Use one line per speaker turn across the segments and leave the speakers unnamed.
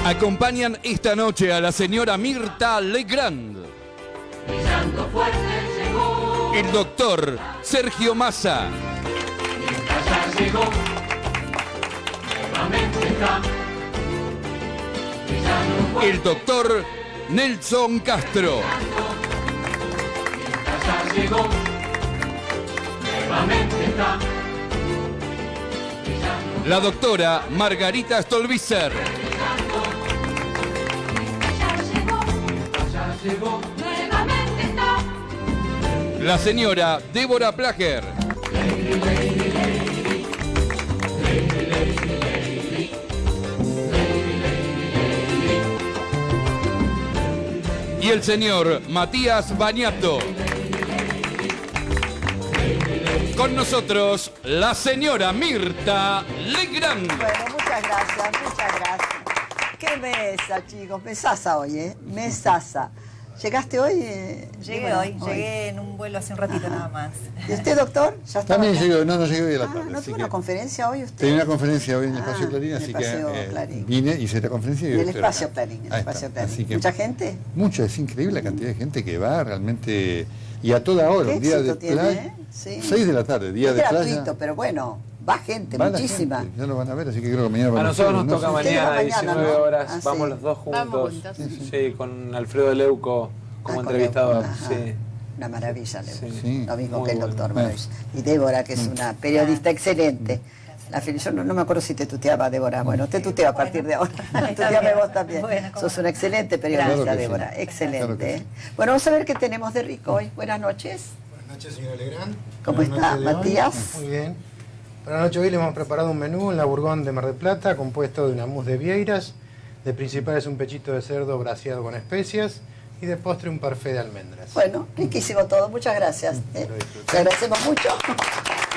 Acompañan esta noche a la señora Mirta Legrand, el doctor Sergio Massa, el doctor Nelson Castro, la doctora Margarita Stolbizer, la señora Débora Plager, y el señor Matías Bañato. Con nosotros, la señora Mirta Legrand.
Bueno, muchas gracias. Qué mesa, chicos, mesaza hoy, ¿eh? Mesaza. ¿Llegaste hoy?
Llegué hoy, llegué en un vuelo hace un ratito nada más.
¿Y usted, doctor? ¿Ya estaba
También
acá?
llegué, no llegué hoy a la tarde.
¿No tuvo una conferencia hoy usted?
Tenía una conferencia hoy en el Espacio Clarín,
en el
así
Espacio
que
Clarín.
vine, hice la conferencia y
En
hoy
el
estoy
Espacio
acá.
Clarín, en el
Ahí
Espacio
está.
Clarín.
Así que
¿Mucha gente?
Mucha, es increíble la cantidad de gente que va, realmente, y a toda hora,
¿Qué
un día de
éxito tiene,
playa,
Sí.
6 de la tarde, día
Es
de playa.
gratuito, pero bueno, va gente,
Va la
muchísima.
gente, ya lo van a ver, así que creo que mañana
A
van
nosotros nos
¿no?
toca
Sí.
mañana,
Mañana,
19
¿no?
horas,
Ah,
vamos
sí.
los dos juntos.
Vamos juntos.
Sí, con Alfredo Leuco como
con
entrevistador.
Leuco, ajá.
Sí.
Una maravilla,
Sí.
lo mismo
Muy
que el
bueno.
doctor, maravilloso. Y Débora, que es una periodista excelente. Yo no me acuerdo si te tuteaba, Débora. Bueno, te tuteo a partir de ahora. Tuteame vos también.
Bueno, ¿cómo
Sos
no?
una excelente periodista,
Claro que sí.
Débora. Excelente.
Claro que sí.
Bueno, vamos a ver qué tenemos de rico hoy. Buenas noches.
Buenas noches, señora Legrand.
¿Cómo
Buenas
está,
noches de hoy.
Matías?
Muy bien. Para la noche de hoy le hemos preparado un menú en la Bourgogne de Mar del Plata, compuesto de una mousse de vieiras, de principal es un pechito de cerdo braseado con especias, y de postre un parfait de almendras.
Bueno, riquísimo todo. Muchas gracias.
Lo disfruté.
Le agradecemos mucho.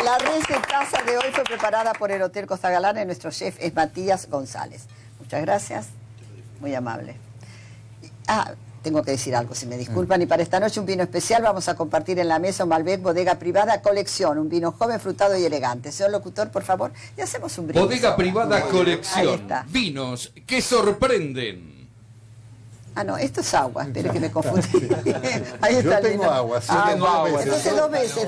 La recetaza de hoy fue preparada por el Hotel Costa Galana y nuestro chef es Matías González. Muchas gracias. Muy amable. Tengo que decir algo, si me disculpan. Y para esta noche un vino especial vamos a compartir en la mesa un Malbec Bodega Privada Colección, un vino joven, frutado y elegante. Señor locutor, por favor, y hacemos un brindis.
Bodega Privada
Ahí
Colección.
está.
Vinos que sorprenden.
Ah, no, esto es agua, espere que me confundí. Ahí está
Yo
el
tengo
vino.
agua, sí,
Ah,
tengo
agua.
dos veces.
Entonces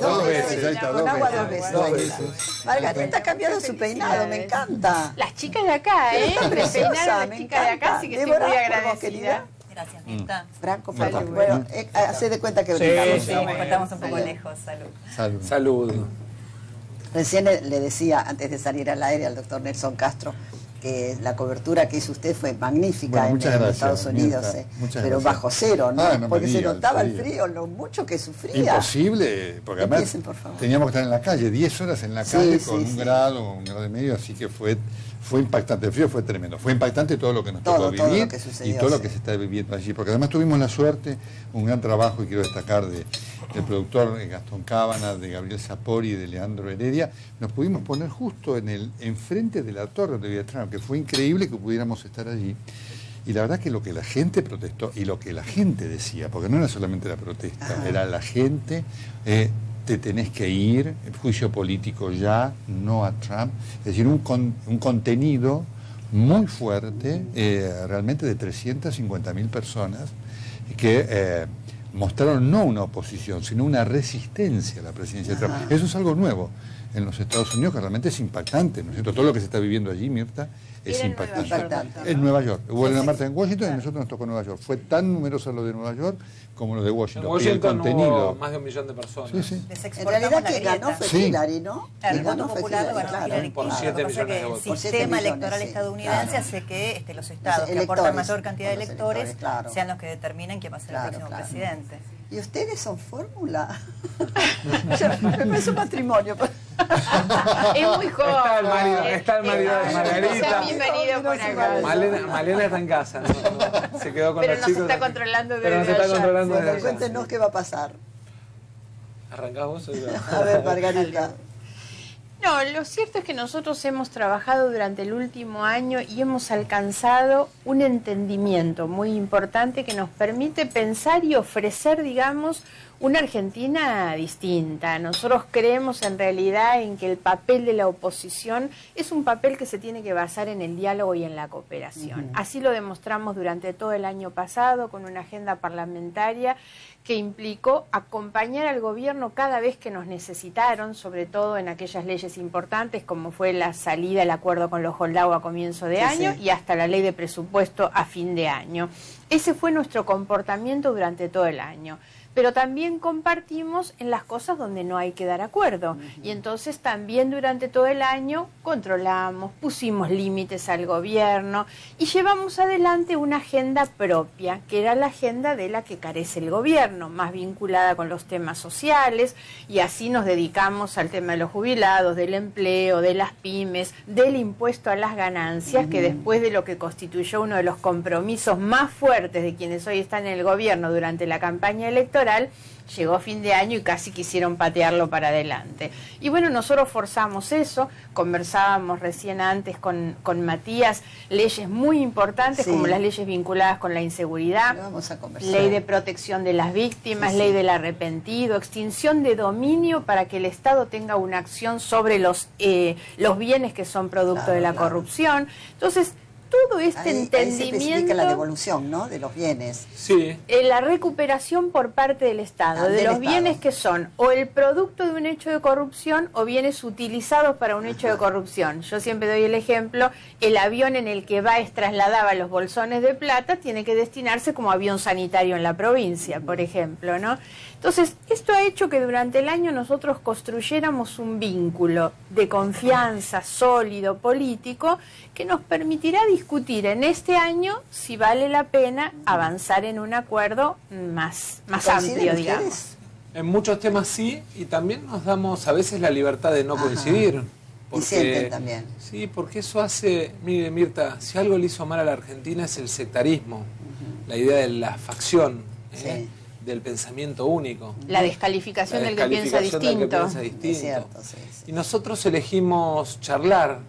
dos veces.
ahí está,
Con
dos
agua
veces.
dos veces.
Dos
ahí
veces.
está. Margarita ha cambiado su peinado, me encanta.
Las chicas de acá, ¿eh?
Está preciosa,
Repeinaron a
me
las chicas de acá,
encanta.
así que estoy
Débora,
muy
por vos,
agradecida.
querida.
Gracias, Mirta.
Franco,
Salud.
Franco. Bueno, hace de cuenta que brindamos.
Sí, estamos un poco lejos, salud.
Salud.
Salud.
Recién le decía, antes de salir al aire, al doctor Nelson Castro, que la cobertura que hizo usted fue magnífica
Bueno,
en
muchas gracias,
Estados Unidos,
Mirta, muchas
pero
gracias.
bajo cero, ¿no?
Ah, no me
Porque se
diga,
notaba el
el
frío, lo mucho que sufría.
Imposible, porque además
Empiecen, por favor.
teníamos que estar en la calle, 10 horas en la
Sí,
calle
sí,
con
sí.
un grado y medio, así que fue impactante, el frío fue tremendo, fue impactante todo lo que nos
Todo,
tocó
todo
vivir
lo que sucedió,
y todo lo
sí.
que se está viviendo allí, porque además tuvimos la suerte, un gran trabajo, y quiero destacar del productor Gastón Cábana, de Gabriel Sapori y de Leandro Heredia, nos pudimos poner justo enfrente de la torre de Villatrano, que fue increíble que pudiéramos estar allí. Y la verdad que lo que la gente protestó y lo que la gente decía, porque no era solamente la protesta, era la gente, te tenés que ir, el juicio político ya, no a Trump, es decir, un contenido muy fuerte, realmente de 350.000 personas, que mostraron no una oposición, sino una resistencia a la presidencia de Trump. Eso es algo nuevo en los Estados Unidos, que realmente es impactante, ¿no es cierto? Todo lo que se está viviendo allí, Mirta, es
Era en
impactante.
Nueva York,
En Nueva York. Hubo una marcha en Washington y a nosotros nos tocó Nueva York. Fue tan numerosa lo de Nueva York como lo de
En
Washington. Y el
Washington
contenido.
hubo más de 1 millón de personas.
Sí, sí.
Les
En
exportamos
realidad
la
quien ganó
grieta.
fue
Sí.
Hillary, ¿no?
Claro, el
Quien
voto
ganó fue
popular lo
Hillary,
ganó
claro.
Hillary
Por
Clinton.
7
Lo que pasa
millones de
es que
votos.
el
Por 7
sistema
millones,
electoral
sí.
estadounidense
Claro.
hace que los estados que
Electores,
aportan mayor cantidad de
los
electores
electores, claro.
sean los que determinen quién va a ser
Claro,
el próximo
claro.
presidente.
¿Y ustedes son fórmula? Me parece un matrimonio.
Es muy joven.
Está el marido de Margarita.
Sean bienvenidos por acá.
Malena está en casa, ¿no? Se quedó con
Pero
los
nos
chicos.
está controlando
Pero nos
desde
está
allá.
controlando desde
Bueno,
allá.
cuéntenos qué va a pasar.
¿Arrancás vos o yo?
A ver, Margarita.
No, lo cierto es que nosotros hemos trabajado durante el último año y hemos alcanzado un entendimiento muy importante que nos permite pensar y ofrecer, digamos, una Argentina distinta. Nosotros creemos en realidad en que el papel de la oposición es un papel que se tiene que basar en el diálogo y en la cooperación. Así lo demostramos durante todo el año pasado con una agenda parlamentaria que implicó acompañar al gobierno cada vez que nos necesitaron, sobre todo en aquellas leyes importantes como fue la salida, el acuerdo con los Holdau a comienzo de año y hasta la ley de presupuesto a fin de año. Ese fue nuestro comportamiento durante todo el año. Pero también compartimos en las cosas donde no hay que dar acuerdo. Y entonces también durante todo el año controlamos, pusimos límites al gobierno y llevamos adelante una agenda propia, que era la agenda de la que carece el gobierno, más vinculada con los temas sociales, y así nos dedicamos al tema de los jubilados, del empleo, de las pymes, del impuesto a las ganancias, que después de lo que constituyó uno de los compromisos más fuertes de quienes hoy están en el gobierno durante la campaña electoral, llegó fin de año y casi quisieron patearlo para adelante. Y bueno, nosotros forzamos eso, conversábamos recién antes con Matías, leyes muy importantes como las leyes vinculadas con la inseguridad, ley de protección de las víctimas, ley del arrepentido, extinción de dominio para que el Estado tenga una acción sobre los bienes que son producto de la corrupción. Entonces, todo este entendimiento... Ahí se especifica
la devolución, ¿no?, de los bienes.
Sí.
La recuperación por parte del Estado, de los bienes que son o el producto de un hecho de corrupción o bienes utilizados para un hecho de corrupción. Yo siempre doy el ejemplo, el avión en el que Báez trasladaba los bolsones de plata tiene que destinarse como avión sanitario en la provincia, por ejemplo, ¿no? Entonces, esto ha hecho que durante el año nosotros construyéramos un vínculo de confianza sólido, político, que nos permitirá discutir en este año si vale la pena avanzar en un acuerdo más amplio, digamos.
En muchos temas sí, y también nos damos a veces la libertad de no coincidir. Porque,
y sienten también.
Sí, porque eso hace, mire Mirta, si algo le hizo mal a la Argentina es el sectarismo, la idea de la facción, del pensamiento único.
La descalificación del que piensa distinto.
Es cierto,
Y nosotros elegimos charlar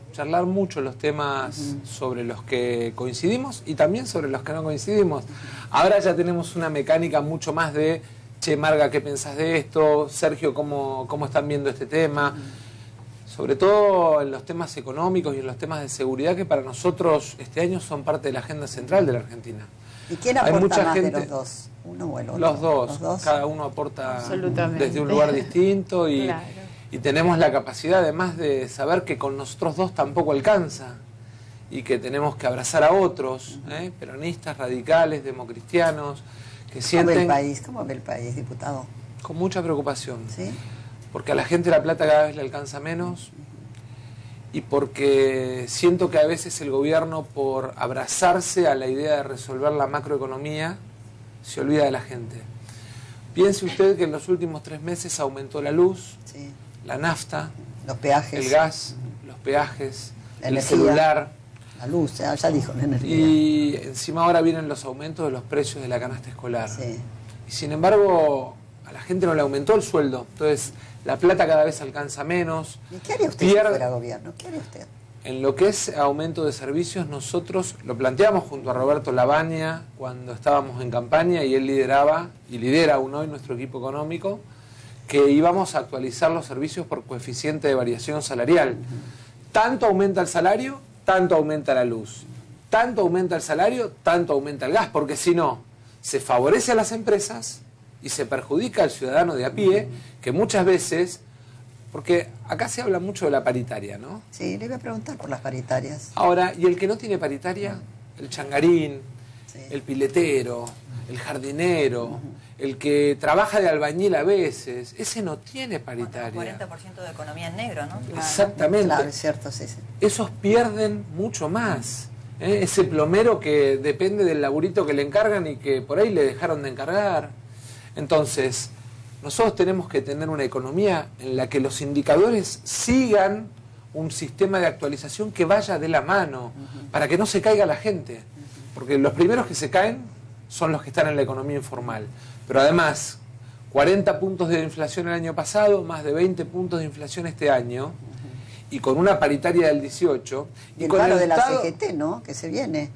mucho los temas sobre los que coincidimos y también sobre los que no coincidimos. Ahora ya tenemos una mecánica mucho más de, che, Marga, ¿qué pensás de esto? Sergio, ¿cómo están viendo este tema? Sobre todo en los temas económicos y en los temas de seguridad, que para nosotros este año son parte de la agenda central de la Argentina.
¿Y quién aporta más de los dos? ¿Uno o el otro?
Los dos. Cada uno aporta desde un lugar distinto y tenemos la capacidad además de saber que con nosotros dos tampoco alcanza y que tenemos que abrazar a otros, peronistas, radicales, democristianos, que sienten...
¿Cómo ve el país, diputado?
Con mucha preocupación.
¿Sí?
Porque a la gente la plata cada vez le alcanza menos y porque siento que a veces el gobierno, por abrazarse a la idea de resolver la macroeconomía, se olvida de la gente. Piense usted que en los últimos 3 meses aumentó la luz, la nafta,
los peajes,
el gas, los peajes, el
energía,
celular.
la luz, ya dijo, la energía.
Y encima ahora vienen los aumentos de los precios de la canasta escolar.
Sí.
Y sin embargo, a la gente no le aumentó el sueldo. Entonces, la plata cada vez alcanza menos.
¿Y qué haría usted si fuera gobierno? ¿Qué haría usted?
En lo que es aumento de servicios, nosotros lo planteamos junto a Roberto Labaña cuando estábamos en campaña y él lideraba, y lidera aún hoy nuestro equipo económico, que íbamos a actualizar los servicios por coeficiente de variación salarial. Tanto aumenta el salario, tanto aumenta la luz. Tanto aumenta el salario, tanto aumenta el gas, porque si no, se favorece a las empresas y se perjudica al ciudadano de a pie, que muchas veces... Porque acá se habla mucho de la paritaria, ¿no?
Sí, le iba a preguntar por las paritarias.
Ahora, ¿y el que no tiene paritaria? El changarín, el piletero, el jardinero, el que trabaja de albañil a veces, ese no tiene paritaria.
40% de economía en negro, ¿no?
Exactamente.
Claro, es cierto, sí.
Esos pierden mucho más. Ese plomero que depende del laburito que le encargan y que por ahí le dejaron de encargar. Entonces... nosotros tenemos que tener una economía en la que los indicadores sigan un sistema de actualización que vaya de la mano, para que no se caiga la gente. Porque los primeros que se caen son los que están en la economía informal. Pero además, 40 puntos de inflación el año pasado, más de 20 puntos de inflación este año, y con una paritaria del 18.
Y el paro de la CGT, ¿no? Que se viene.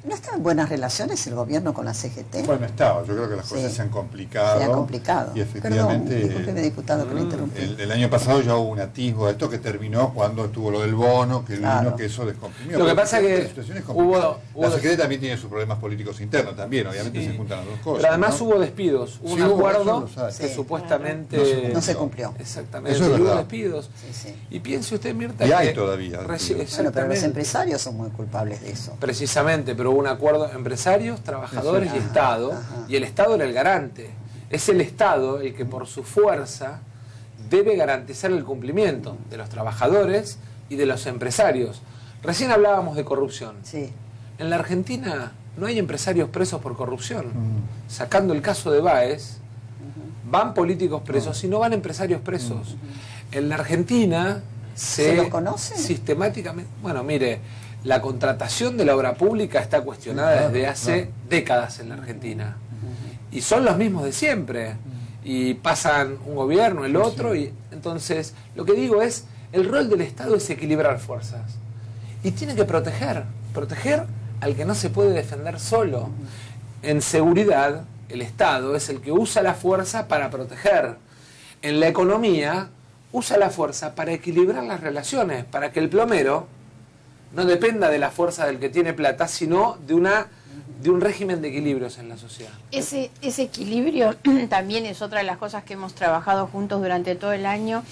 ¿No están en buenas relaciones el gobierno con la CGT?
Bueno, estaba. Yo creo que las cosas
Sí.
se han complicado.
Se ha complicado.
Y efectivamente,
Perdón, discúlpeme, diputado, que lo interrumpí.
el año pasado ya hubo un atisbo de esto que terminó cuando estuvo lo del bono, que
Claro.
vino, que eso descomprimió.
Lo que
Pero
pasa que
la situación es complicada.
hubo
La CGT también tiene sus problemas políticos internos también, obviamente
Sí.
se juntan las dos cosas.
Pero además
¿no?
hubo despidos, hubo
Sí,
un
hubo,
acuerdo
eso lo sabe.
que
Sí.
supuestamente
No se cumplió.
Exactamente,
Eso es
y hubo
verdad.
despidos.
Sí, sí.
Y piense usted, Mirta,
Y hay
que
todavía despidos.
Bueno, pero los
exactamente.
empresarios son muy culpables de eso.
Precisamente, pero hubo un acuerdo empresarios, trabajadores y
Ajá,
Estado,
ajá.
y el Estado era el garante. Es el Estado el que por su fuerza debe garantizar el cumplimiento de los trabajadores y de los empresarios. Recién hablábamos de corrupción.
Sí.
En la Argentina no hay empresarios presos por corrupción. Sacando el caso de Báez, van políticos presos y no van empresarios presos. En la Argentina
¿Se los conoce?
sistemáticamente... Bueno, mire, la contratación de la obra pública está cuestionada desde hace décadas en la Argentina. Y son los mismos de siempre. Y pasan un gobierno, el otro, y entonces lo que digo es, el rol del Estado es equilibrar fuerzas. Y tiene que proteger al que no se puede defender solo. En seguridad, el Estado es el que usa la fuerza para proteger. En la economía, usa la fuerza para equilibrar las relaciones, para que el plomero no dependa de la fuerza del que tiene plata, sino de un régimen de equilibrios en la sociedad.
Ese equilibrio también es otra de las cosas que hemos trabajado juntos durante todo el año.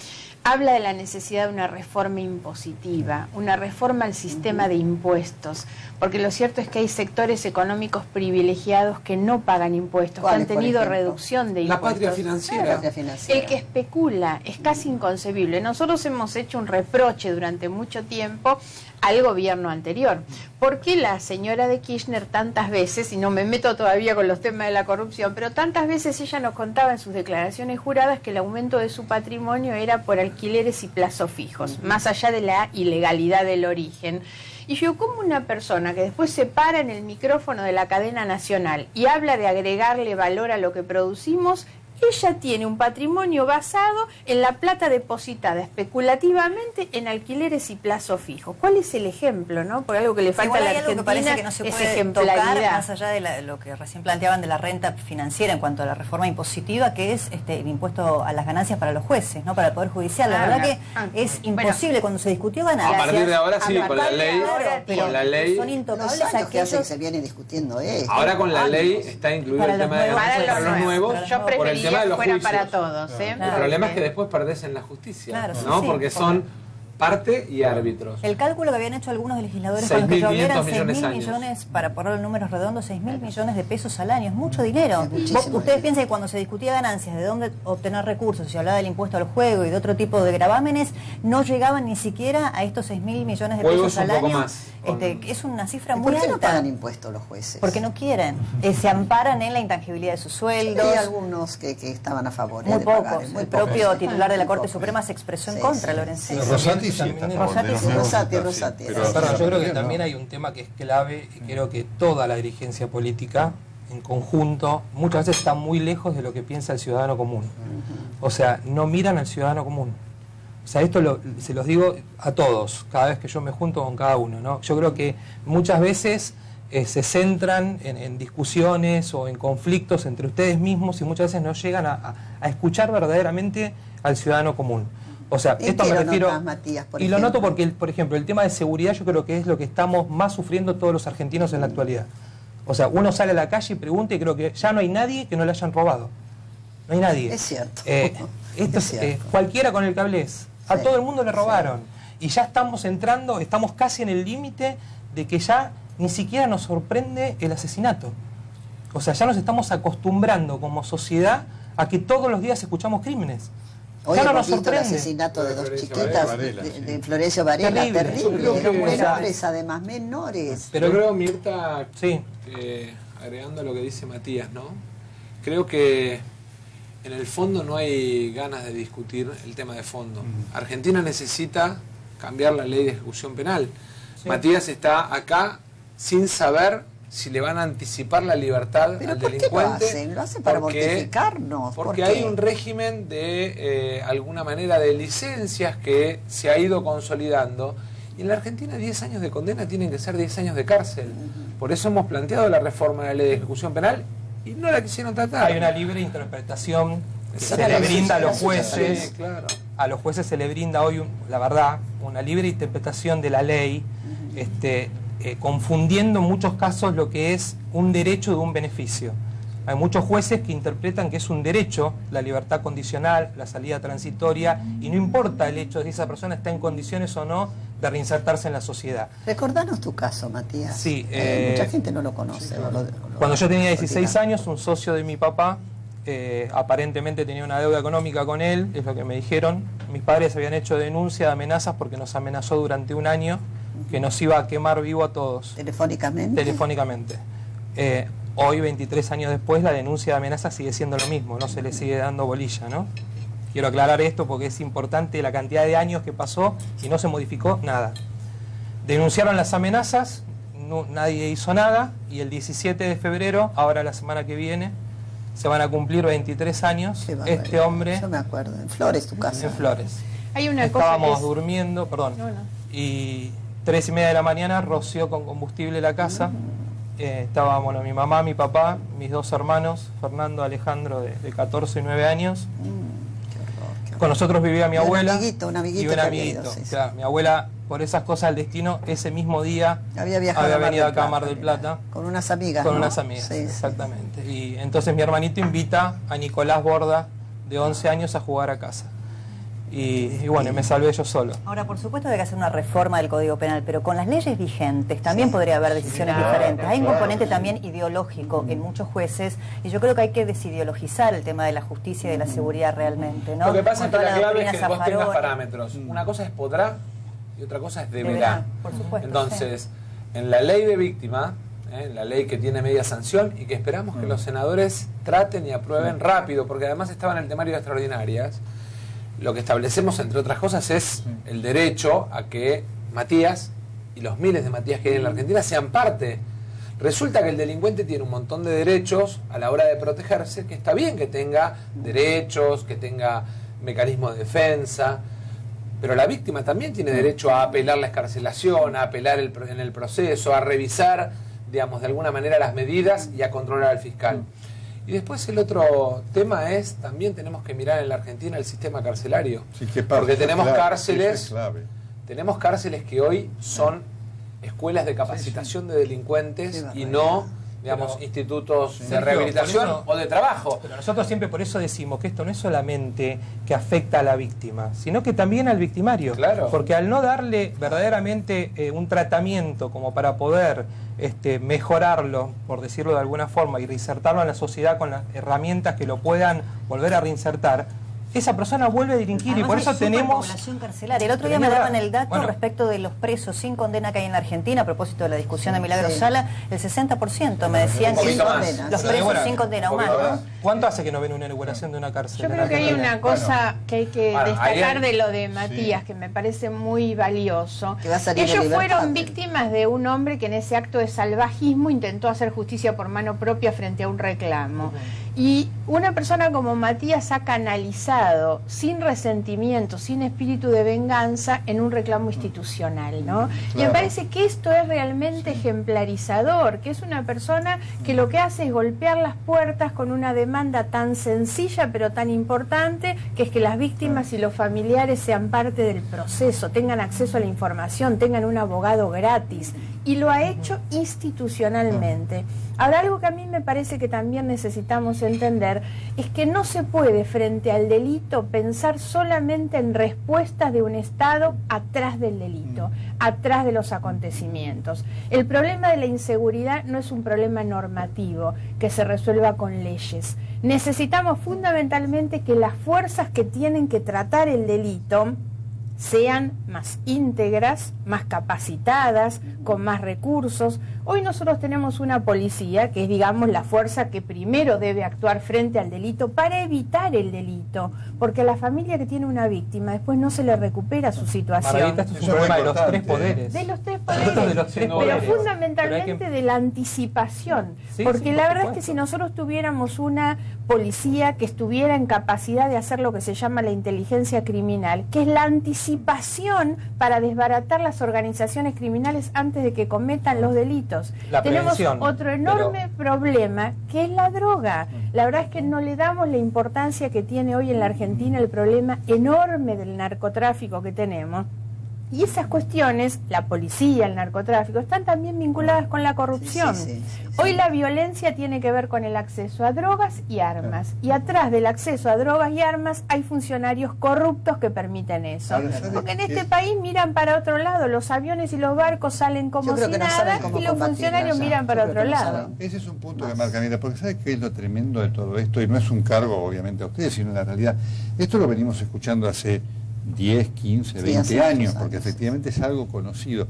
Habla de la necesidad de una reforma impositiva, una reforma al sistema de impuestos, porque lo cierto es que hay sectores económicos privilegiados que no pagan impuestos, que han
¿Cuáles, por
tenido
ejemplo?
reducción de
La
impuestos.
patria financiera.
La patria financiera.
El que especula es casi inconcebible. Nosotros hemos hecho un reproche durante mucho tiempo al gobierno anterior. ¿Por qué la señora de Kirchner tantas veces, y no me meto todavía con los temas de la corrupción, pero tantas veces ella nos contaba en sus declaraciones juradas que el aumento de su patrimonio era por alquileres y plazos fijos, más allá de la ilegalidad del origen? Y yo, como una persona que después se para en el micrófono de la cadena nacional y habla de agregarle valor a lo que producimos, ella tiene un patrimonio basado en la plata depositada especulativamente en alquileres y plazos fijos. ¿Cuál es el ejemplo, no? Por algo que le falta
Igual
a la
hay algo que
Argentina
parece que no se
es
puede tocar
ejemplaridad.
más allá de lo que recién planteaban de la renta financiera en cuanto a la reforma impositiva, que es el impuesto a las ganancias para los jueces, no para el Poder Judicial. La verdad que es imposible. Cuando se discutió ganancias...
A partir de ahora sí,
A
con la
partir de
ley,
ahora,
con la ley,
son
Los
intocables
años que hace que
aquellos...
se viene discutiendo esto.
ahora con la ley
Años.
está incluido
Para
el
los
tema de
nuevos,
ganancias para los nuevos,
Yo
por el
preferiría
tema de
que
los
fuera
juicios.
para todos. ¿eh?
El problema es que después perdés en la justicia,
Claro, sí,
¿no?
sí,
Porque son parte y árbitros.
El cálculo que habían hecho algunos legisladores con los que yo hablé eran
6.500
6.000
millones
millones, para ponerlo en números redondos, 6.000 millones de pesos al año. Es mucho dinero.
Es muchísimo
Ustedes
dinero.
piensan que cuando se discutía ganancias, de dónde obtener recursos, se hablaba del impuesto al juego y de otro tipo de gravámenes, no llegaban ni siquiera a estos 6.000 millones de
Juego
pesos
es un
al
poco
año.
más, con-
Es una cifra
¿Y
muy
¿Por qué no
alta.
pagan impuestos los jueces?
Porque no quieren. Se amparan en la intangibilidad de sus sueldos.
Hay algunos que estaban a favor
Muy
de pagar.
pocos.
muy
El
pocos.
propio titular de la
Muy
Corte
pocos.
Suprema se expresó en
Sí,
contra,
sí.
Lorenzo.
Rosati sí está a favor de los nuevos.
Rosati.
Pero-
Perdón, yo creo que
no.
también hay un tema que es clave y creo que toda la dirigencia política en conjunto muchas veces está muy lejos de lo que piensa el ciudadano común. O sea, no miran al ciudadano común. O sea, esto se los digo a todos, cada vez que yo me junto con cada uno, ¿no? Yo creo que muchas veces se centran en discusiones o en conflictos entre ustedes mismos y muchas veces no llegan a escuchar verdaderamente al ciudadano común. O sea,
¿En
esto
qué
me
lo
refiero...
notas, Matías, por
y lo noto
ejemplo?
porque, por ejemplo, el tema de seguridad yo creo que es lo que estamos más sufriendo todos los argentinos en la actualidad. O sea, uno sale a la calle y pregunta y creo que ya no hay nadie que no le hayan robado. No hay nadie.
Es cierto.
Esto
Es
es,
cierto.
cualquiera con el que hables. A
Sí,
todo el mundo le robaron. Y ya estamos entrando, estamos casi en el límite de que ya ni siquiera nos sorprende el asesinato. O sea, ya nos estamos acostumbrando como sociedad a que todos los días escuchamos crímenes.
Hoy
ya no
hemos
nos
visto el
sorprende.
asesinato de dos
Florencio
chiquitas,
Varela,
de Florencio Varela,
Terrible.
terrible,
Yo creo que-
menores además, menores.
Pero creo, Mirta,
Sí.
agregando lo que dice Matías, ¿no? Creo que en el fondo no hay ganas de discutir el tema de fondo. Argentina necesita cambiar la ley de ejecución penal.
Sí.
Matías está acá sin saber si le van a anticipar la libertad
¿Pero
al
por qué lo
delincuente.
hacen? Lo hacen para mortificarnos. ¿Por
Porque
qué?
hay un régimen de alguna manera de licencias que se ha ido consolidando. Y en la Argentina 10 años de condena tienen que ser 10 años de cárcel. Por eso hemos planteado la reforma de la ley de ejecución penal y no la quisieron tratar.
Hay una libre interpretación que se le brinda a los jueces.
Sí, claro.
A los jueces se le brinda hoy, la verdad, una libre interpretación de la ley, confundiendo en muchos casos lo que es un derecho de un beneficio. Hay muchos jueces que interpretan que es un derecho la libertad condicional, la salida transitoria, y no importa el hecho de si esa persona está en condiciones o no de reinsertarse en la sociedad.
Recordanos tu caso, Matías.
Sí,
mucha gente no lo conoce.
Sí, claro. Cuando yo tenía 16 años, un socio de mi papá aparentemente tenía una deuda económica con él, es lo que me dijeron. Mis padres habían hecho denuncia de amenazas porque nos amenazó durante un año que nos iba a quemar vivo a todos.
¿Telefónicamente?
Telefónicamente. Hoy, 23 años después, la denuncia de amenaza sigue siendo lo mismo, no se le sigue dando bolilla, ¿no? Quiero aclarar esto porque es importante la cantidad de años que pasó y no se modificó nada. Denunciaron las amenazas, nadie hizo nada, y el 17 de febrero, ahora la semana que viene, se van a cumplir 23 años. Este hombre...
Yo me acuerdo, en Flores tu casa.
En Flores.
Hay una
Estábamos durmiendo, y 3:30 de la mañana roció con combustible la casa. Estábamos mi mamá, mi papá, mis dos hermanos, Fernando, Alejandro, de 14 y 9 años.
Qué horror.
Con nosotros vivía mi abuela
un amiguito
y un amiguito.
Sí, sí.
Claro, mi abuela, por esas cosas del destino, ese mismo día
había
venido acá a Mar del Plata.
Con unas amigas.
Con
¿no?
unas amigas,
sí,
exactamente. Sí. Y entonces mi hermanito invita a Nicolás Borda, de 11 años, a jugar a casa. Y bueno, me salvé yo solo.
Ahora, por supuesto hay que hacer una reforma del Código Penal, pero con las leyes vigentes también podría haber decisiones diferentes. Hay un componente también ideológico en muchos jueces, y yo creo que hay que desideologizar el tema de la justicia y de la seguridad realmente, ¿no?
Lo que pasa es que la clave es que vos tengas
Zaffaroni.
parámetros. Una cosa es podrá y otra cosa es deberá.
Por supuesto.
Entonces, en la ley de víctima, la ley que tiene media sanción y que esperamos que los senadores traten y aprueben rápido, porque además estaba en el temario de extraordinarias, lo que establecemos, entre otras cosas, es el derecho a que Matías y los miles de Matías que hay en la Argentina sean parte. Resulta que el delincuente tiene un montón de derechos a la hora de protegerse, que está bien que tenga derechos, que tenga mecanismos de defensa, pero la víctima también tiene derecho a apelar la excarcelación, a apelar en el proceso, a revisar, digamos, de alguna manera las medidas y a controlar al fiscal. Y después el otro tema es, también tenemos que mirar en la Argentina el sistema carcelario.
Sí,
porque tenemos
cárceles,
tenemos cárceles que hoy son escuelas de capacitación de delincuentes y no, digamos, institutos de rehabilitación o de trabajo.
Pero nosotros siempre por eso decimos que esto no es solamente que afecta a la víctima, sino que también al victimario.
Claro.
Porque al no darle verdaderamente un tratamiento como para poder mejorarlo, por decirlo de alguna forma, y reinsertarlo en la sociedad con las herramientas que lo puedan volver a reinsertar, esa persona vuelve a delinquir. Además, y por eso tenemos
población carcelaria. El otro día me daban el dato respecto de los presos sin condena que hay en la Argentina, a propósito de la discusión de Milagro Sala, el 60% me decían que los presos sin condena humana.
¿Cuánto hace que no ven una inauguración de una cárcel?
Yo creo que hay una cosa que hay que destacar de lo de Matías, que me parece muy valioso. Ellos fueron víctimas de un hombre que en ese acto de salvajismo intentó hacer justicia por mano propia frente a un reclamo. Y una persona como Matías ha canalizado, sin resentimiento, sin espíritu de venganza, en un reclamo institucional, ¿no? Y me parece que esto es realmente ejemplarizador, que es una persona que lo que hace es golpear las puertas con una demanda tan sencilla pero tan importante, que es que las víctimas y los familiares sean parte del proceso, tengan acceso a la información, tengan un abogado gratis, y lo ha hecho institucionalmente. Ahora, algo que a mí me parece que también necesitamos entender es que no se puede, frente al delito, pensar solamente en respuestas de un Estado atrás del delito, atrás de los acontecimientos. El problema de la inseguridad no es un problema normativo que se resuelva con leyes. Necesitamos fundamentalmente que las fuerzas que tienen que tratar el delito sean más íntegras, más capacitadas, con más recursos. Hoy nosotros tenemos una policía que es, digamos, la fuerza que primero debe actuar frente al delito para evitar el delito, porque a la familia que tiene una víctima después no se le recupera su situación.
Margarita, esto es un problema de los tres poderes.
De los tres poderes, pero fundamentalmente de la anticipación, porque la verdad es que si nosotros tuviéramos una policía que estuviera en capacidad de hacer lo que se llama la inteligencia criminal, que es la anticipación anticipación para desbaratar las organizaciones criminales antes de que cometan los delitos.
La
Tenemos
prevención,
otro enorme problema, que es la droga. La verdad es que no le damos la importancia que tiene hoy en la Argentina el problema enorme del narcotráfico que tenemos. Y esas cuestiones, la policía, el narcotráfico, están también vinculadas con la corrupción.
Sí.
Hoy la violencia tiene que ver con el acceso a drogas y armas. Y atrás del acceso a drogas y armas hay funcionarios corruptos que permiten eso. Porque en este país miran para otro lado. Los aviones y los barcos salen como si nada y los funcionarios miran para otro lado.
Ese es un punto que marca, mira, porque ¿sabes qué es lo tremendo de todo esto? Y no es un cargo, obviamente, a ustedes, sino en la realidad. Esto lo venimos escuchando hace 10, 15, 20 años, porque efectivamente es algo conocido.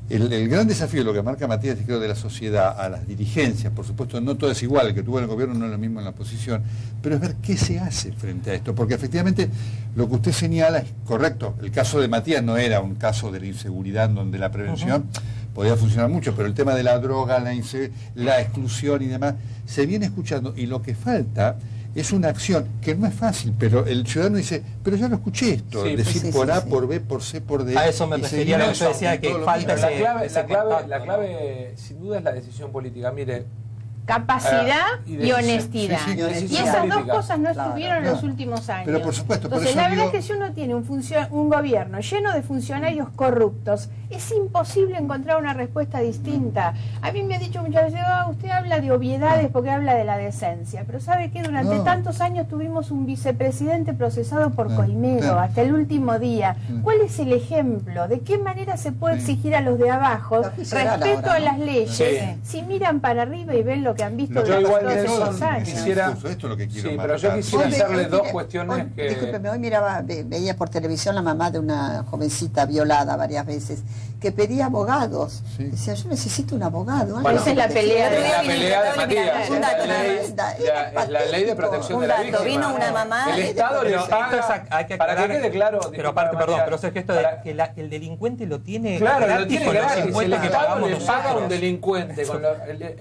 El gran desafío, lo que marca Matías, creo, de la sociedad a las dirigencias, por supuesto, no todo es igual, el que tuvo en el gobierno no es lo mismo en la oposición, pero es ver qué se hace frente a esto, porque efectivamente lo que usted señala es correcto. El caso de Matías no era un caso de la inseguridad donde la prevención podía funcionar mucho, pero el tema de la droga, la exclusión y demás, se viene escuchando, y lo que falta es una acción que no es fácil, pero el ciudadano dice, pero ya lo escuché esto, decir por A, por B, por C, por D.
A eso me refería a lo que yo decía, que falta
la clave sin duda es la decisión política. Mire,
capacidad y honestidad. Y esas dos cosas no estuvieron en los últimos años.
Pero por supuesto,
entonces la verdad es que si uno tiene un gobierno lleno de funcionarios corruptos, es imposible encontrar una respuesta distinta. A mí me ha dicho muchas veces, usted habla de obviedades porque habla de la decencia, pero ¿sabe qué? Durante tantos años tuvimos un vicepresidente procesado por coimero hasta el último día. ¿Cuál es el ejemplo? ¿De qué manera se puede exigir a los de abajo respeto a las leyes si miran para arriba y ven lo que han visto durante todos esos años?
Esto es lo que quiero
pero yo quisiera hacerle dos cuestiones que...
Discúlpeme, hoy veía por televisión la mamá de una jovencita violada varias veces, que pedía abogados. Decía, yo necesito un abogado.
Bueno, esa es la pelea
de Matías. Es la ley de protección de la víctima.
Vino una mamá...
El Estado le paga...
Para que
quede claro...
Pero aparte, perdón, pero es que esto de que el delincuente lo tiene
claro,
gratis,
lo tiene
con
gratis.
los impuestos
El
que
Estado
pagamos
le paga a
nosotros.
un delincuente.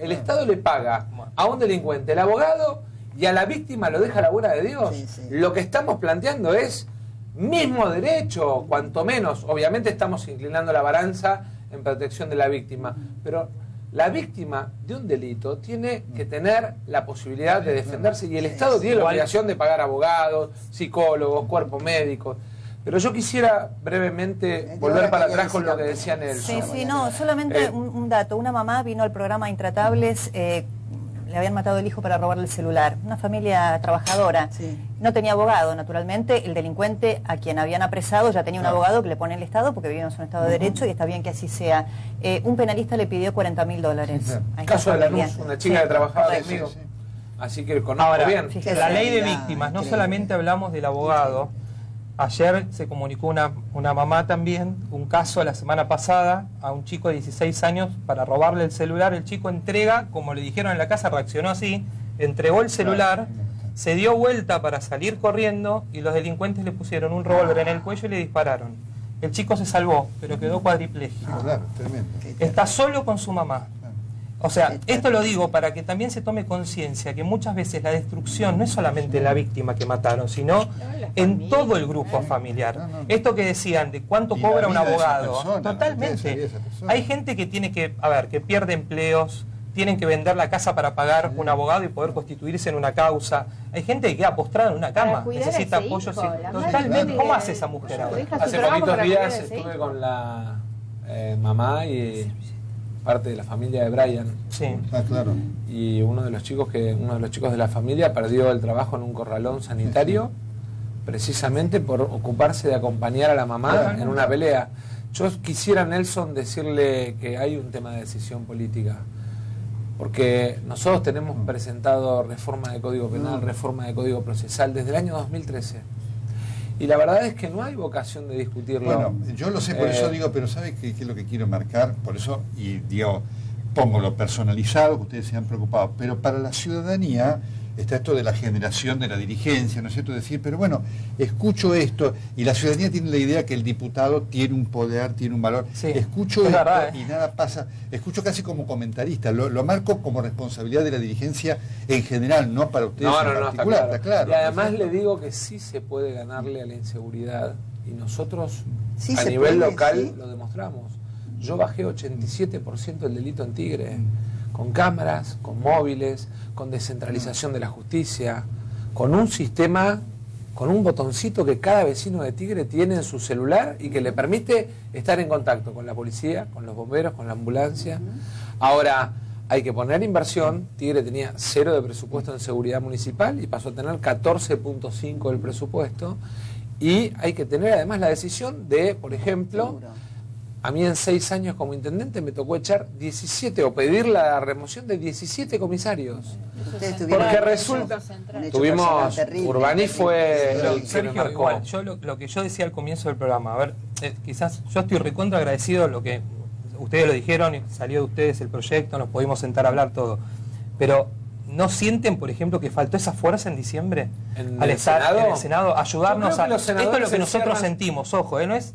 El Estado le paga a un delincuente el abogado y a la víctima lo deja a la buena de Dios. Lo que estamos planteando es mismo derecho, cuanto menos. Obviamente estamos inclinando la balanza en protección de la víctima, pero la víctima de un delito tiene que tener la posibilidad de defenderse y el Estado tiene la obligación de pagar abogados, psicólogos, cuerpos médicos. Pero yo quisiera brevemente volver para atrás con lo que decía Nelson.
Sí, no, solamente un dato. Una mamá vino al programa Intratables, le habían matado el hijo para robarle el celular. Una familia trabajadora. No tenía abogado, naturalmente. El delincuente a quien habían apresado ya tenía un abogado que le pone el Estado porque vivimos en un Estado de Derecho y está bien que así sea. Un penalista le pidió $40.000.
Caso de Lanús, una chica que trabajaba conmigo. Así que conozco bien.
La ley de víctimas, no solamente hablamos del abogado. Ayer se comunicó una mamá también, un caso la semana pasada a un chico de 16 años para robarle el celular. El chico entrega, como le dijeron en la casa, reaccionó así, entregó el celular, se dio vuelta para salir corriendo y los delincuentes le pusieron un revólver en el cuello y le dispararon. El chico se salvó, pero quedó cuadripléjico. Está solo con su mamá. O sea, esto lo digo para que también se tome conciencia que muchas veces la destrucción no es solamente la víctima que mataron, sino en todo el grupo familiar. Esto que decían de cuánto cobra un abogado, totalmente. Hay gente que tiene que, que pierde empleos, tienen que vender la casa para pagar un abogado y poder constituirse en una causa. Hay gente que queda postrada en una cama, necesita apoyo. Totalmente. ¿Cómo hace esa mujer ahora?
Hace poquitos días estuve con la mamá y parte de la familia de Brian.
Claro.
Y uno de los chicos de la familia perdió el trabajo en un corralón sanitario precisamente por ocuparse de acompañar a la mamá en una pelea. Yo quisiera, Nelson, decirle que hay un tema de decisión política, porque nosotros tenemos presentado reforma de Código Penal, reforma de Código Procesal desde el año 2013. Y la verdad es que no hay vocación de discutirlo.
Bueno, yo lo sé, por eso digo, pero ¿sabe qué es lo que quiero marcar? Por eso, y digo, pongo lo personalizado, que ustedes se han preocupado, pero para la ciudadanía está esto de la generación de la dirigencia, ¿no es cierto? Decir, pero bueno, escucho esto, y la ciudadanía tiene la idea que el diputado tiene un poder, tiene un valor. Escucho esto y nada pasa, escucho casi como comentarista, lo marco como responsabilidad de la dirigencia en general, no para ustedes en particular, está claro.
Y además le digo que sí se puede ganarle a la inseguridad y nosotros
Sí,
a
se
nivel
puede,
local
sí.
lo demostramos. Yo bajé 87% el delito en Tigre, con cámaras, con móviles, con descentralización de la justicia, con un sistema, con un botoncito que cada vecino de Tigre tiene en su celular y que le permite estar en contacto con la policía, con los bomberos, con la ambulancia. Ahora, hay que poner inversión. Tigre tenía 0 de presupuesto en seguridad municipal y pasó a tener 14.5 del presupuesto. Y hay que tener además la decisión de, por ejemplo,
Seguro.
a mí en 6 años como intendente me tocó echar 17 o pedir la remoción de 17 comisarios.
Ustedes tuvieron
Porque
un
resulta,
hecho
tuvimos,
personal terrible,
Urbani
terrible.
fue el que me
Sergio,
marcó.
igual, yo lo que yo decía al comienzo del programa, a ver, quizás yo estoy recontra agradecido a lo que ustedes lo dijeron, y salió de ustedes el proyecto, nos pudimos sentar a hablar todo, pero ¿no sienten, por ejemplo, que faltó esa fuerza en diciembre?
¿En
al
el
estar
Senado?
en el Senado, ayudarnos
Yo creo
a...
que los
Esto es lo
senadores
que nosotros
encierran-
sentimos, ojo, no es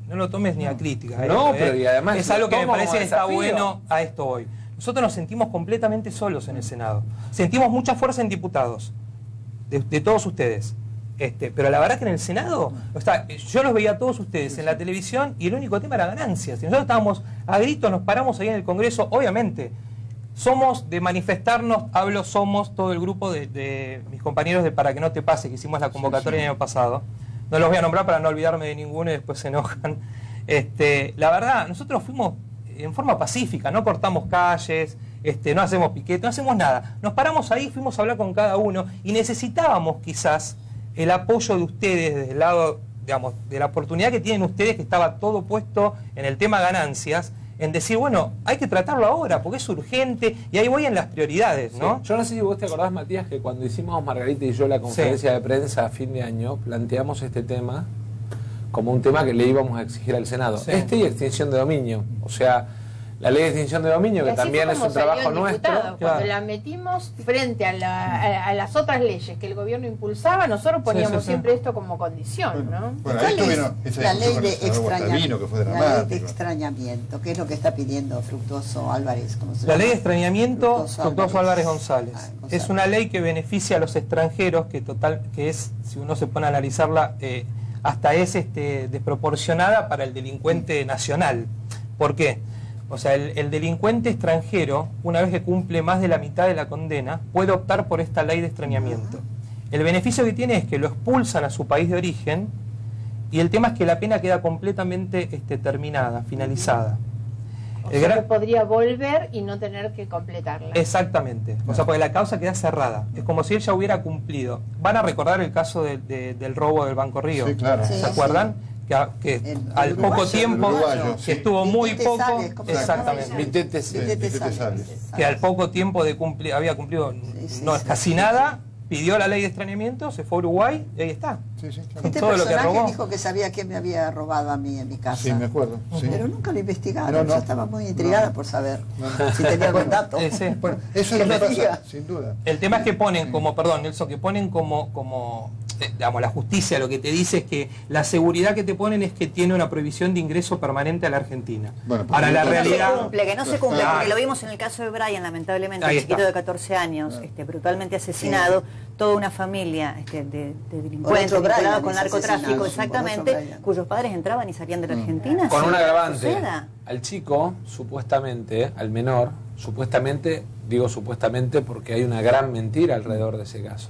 no lo tomes ni a crítica.
No, pero y además
es
lo
algo que me
tomo
parece
como
que está
desafío.
bueno a esto hoy. Nosotros nos sentimos completamente solos en el Senado. Sentimos mucha fuerza en diputados, de todos ustedes. Pero la verdad que en el Senado, yo los veía a todos ustedes en la televisión y el único tema era ganancias. Y nosotros estábamos a gritos, nos paramos ahí en el Congreso, obviamente. Somos de manifestarnos, somos todo el grupo de mis compañeros de Para que no te pase, que hicimos la convocatoria el año pasado. No los voy a nombrar para no olvidarme de ninguno y después se enojan. La verdad, nosotros fuimos en forma pacífica, no cortamos calles, no hacemos piquete, no hacemos nada. Nos paramos ahí, fuimos a hablar con cada uno y necesitábamos quizás el apoyo de ustedes desde el lado, digamos, de la oportunidad que tienen ustedes, que estaba todo puesto en el tema ganancias, en decir, bueno, hay que tratarlo ahora porque es urgente y ahí voy en las prioridades, ¿no?
Sí. Yo no sé si vos te acordás, Matías, que cuando hicimos Margarita y yo la conferencia de prensa a fin de año, planteamos este tema como un tema que le íbamos a exigir al Senado.
Sí.
Y extinción de dominio. O sea, la ley de extinción de dominio, que también es un trabajo nuestro.
Cuando
Claro.
la metimos frente a las otras leyes que el gobierno impulsaba, nosotros poníamos
sí.
siempre esto como condición, ¿no?
Bueno, ahí
¿Cuál
tuvieron
es
esa
la
discusión
ley
con
de
el senador Guastavino, que fue
extrañamiento? La ley de
dramático.
extrañamiento, ¿qué es lo que está pidiendo Fructuoso Álvarez? ¿Cómo se
La
llama?
ley de extrañamiento, Fructuoso Álvarez González.
Ah, González.
Es una ley que beneficia a los extranjeros, que es, si uno se pone a analizarla, hasta es desproporcionada para el delincuente nacional. ¿Por qué? O sea, el delincuente extranjero, una vez que cumple más de la mitad de la condena, puede optar por esta ley de extrañamiento. El beneficio que tiene es que lo expulsan a su país de origen y el tema es que la pena queda completamente terminada, finalizada.
O
El
sea,
gran-
que podría volver y no tener que completarla.
Exactamente, o sea, porque la causa queda cerrada, es como si él ya hubiera cumplido. Van a recordar el caso del robo del Banco Río,
Sí, claro.
Sí,
¿se acuerdan? Que
El
al poco
uruguayo,
tiempo,
el uruguayo,
que
sí.
estuvo muy
Vitete
poco,
Sales, ¿cómo se llama?
exactamente,
Vitete,
Sí,
Vitete
Vitete
Sales.
Sales.
que al poco tiempo de cumplir, había cumplido
Sí,
no
sí,
casi
sí,
nada, pidió la ley de extrañamiento, se fue a Uruguay y ahí está.
Sí, sí, claro.
Este
todo lo que
personaje
robó.
dijo que sabía quién me había robado a mí en mi casa.
Sí, me acuerdo. Sí.
Pero nunca lo investigaron.
No, no.
Yo estaba muy intrigada por saber
No.
si tenía algún dato.
Sí.
Bueno, eso es lo
Que
que
lo
pasa,
diga.
sin duda.
El tema es que ponen como, perdón, Nelson, que ponen como digamos, la justicia lo que te dice es que la seguridad que te ponen es que tiene una prohibición de ingreso permanente a la Argentina.
Bueno, porque
Ahora la
no se
realidad...
Que no se cumple,
Claro.
porque lo vimos en el caso de Brian, lamentablemente,
Ahí
un chiquito
está.
de 14 años, brutalmente asesinado, toda una familia de delincuentes
Otro Brian
vinculados con
es
narcotráfico,
asesinado,
exactamente,
otro Brian.
cuyos padres entraban y salían de la Argentina.
Con
sin
un
que
agravante.
suceda.
Al chico, supuestamente, al menor, supuestamente, digo supuestamente porque hay una gran mentira alrededor de ese caso.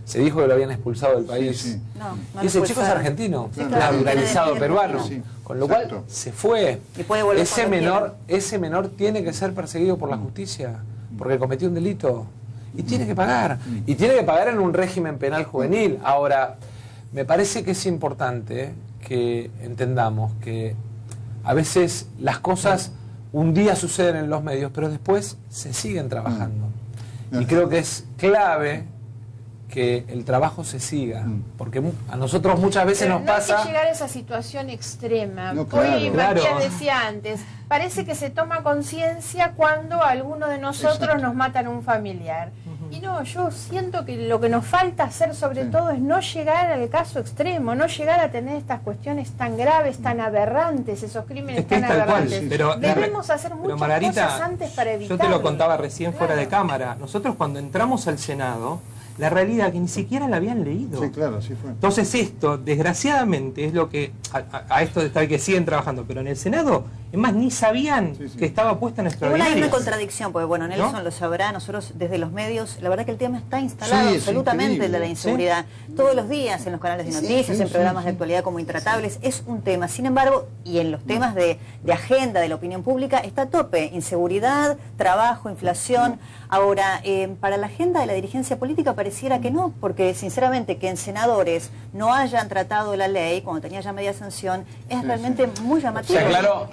Se dijo que lo habían expulsado del país.
Sí, sí.
No, no
Y
lo
ese chico es
expulsaron.
argentino,
Sí, claro.
naturalizado
Tiene
peruano.
Sí,
Con lo cual
exacto.
se fue.
Y puede volver cuando
Ese menor tiene que ser perseguido por la justicia porque cometió un delito. Y tiene que pagar. Y tiene que pagar en un régimen penal juvenil. Ahora, me parece que es importante que entendamos que a veces las cosas un día suceden en los medios, pero después se siguen trabajando. Y creo que es clave que el trabajo se siga, porque a nosotros muchas veces
Pero
nos
no hay
pasa...
que llegar a esa situación extrema.
No, claro.
Hoy
Claro.
Matías decía antes, parece que se toma conciencia cuando a alguno de nosotros
Exacto.
nos matan un familiar. Y no, yo siento que lo que nos falta hacer sobre
Sí.
todo es no llegar al caso extremo, no llegar a tener estas cuestiones tan graves, tan aberrantes, esos crímenes
Es que es
tan
tal cual,
aberrantes.
pero
Debemos hacer
pero
muchas cosas antes para
yo
evitarlo.
te lo contaba recién fuera de
Claro.
cámara. Nosotros cuando entramos al Senado, la realidad que ni siquiera la habían leído.
Sí, claro, así fue.
Entonces esto, desgraciadamente, es lo que, a esto de estar que siguen trabajando, pero en el Senado, es más, ni sabían que estaba puesta en
Igual hay
extraordinarias.
una contradicción, porque bueno, Nelson lo sabrá, nosotros desde los medios, la verdad que el tema está instalado
Sí, es
absolutamente,
increíble.
el de la inseguridad. Todos los días en los canales de noticias, en programas de actualidad como Intratables, es un tema. Sin embargo, y en los temas de agenda de la opinión pública, está a tope. Inseguridad, trabajo, inflación. Ahora, para la agenda de la dirigencia política pareciera que no, porque sinceramente que en senadores no hayan tratado la ley cuando tenía ya media sanción es realmente muy llamativo.
O sea, claro,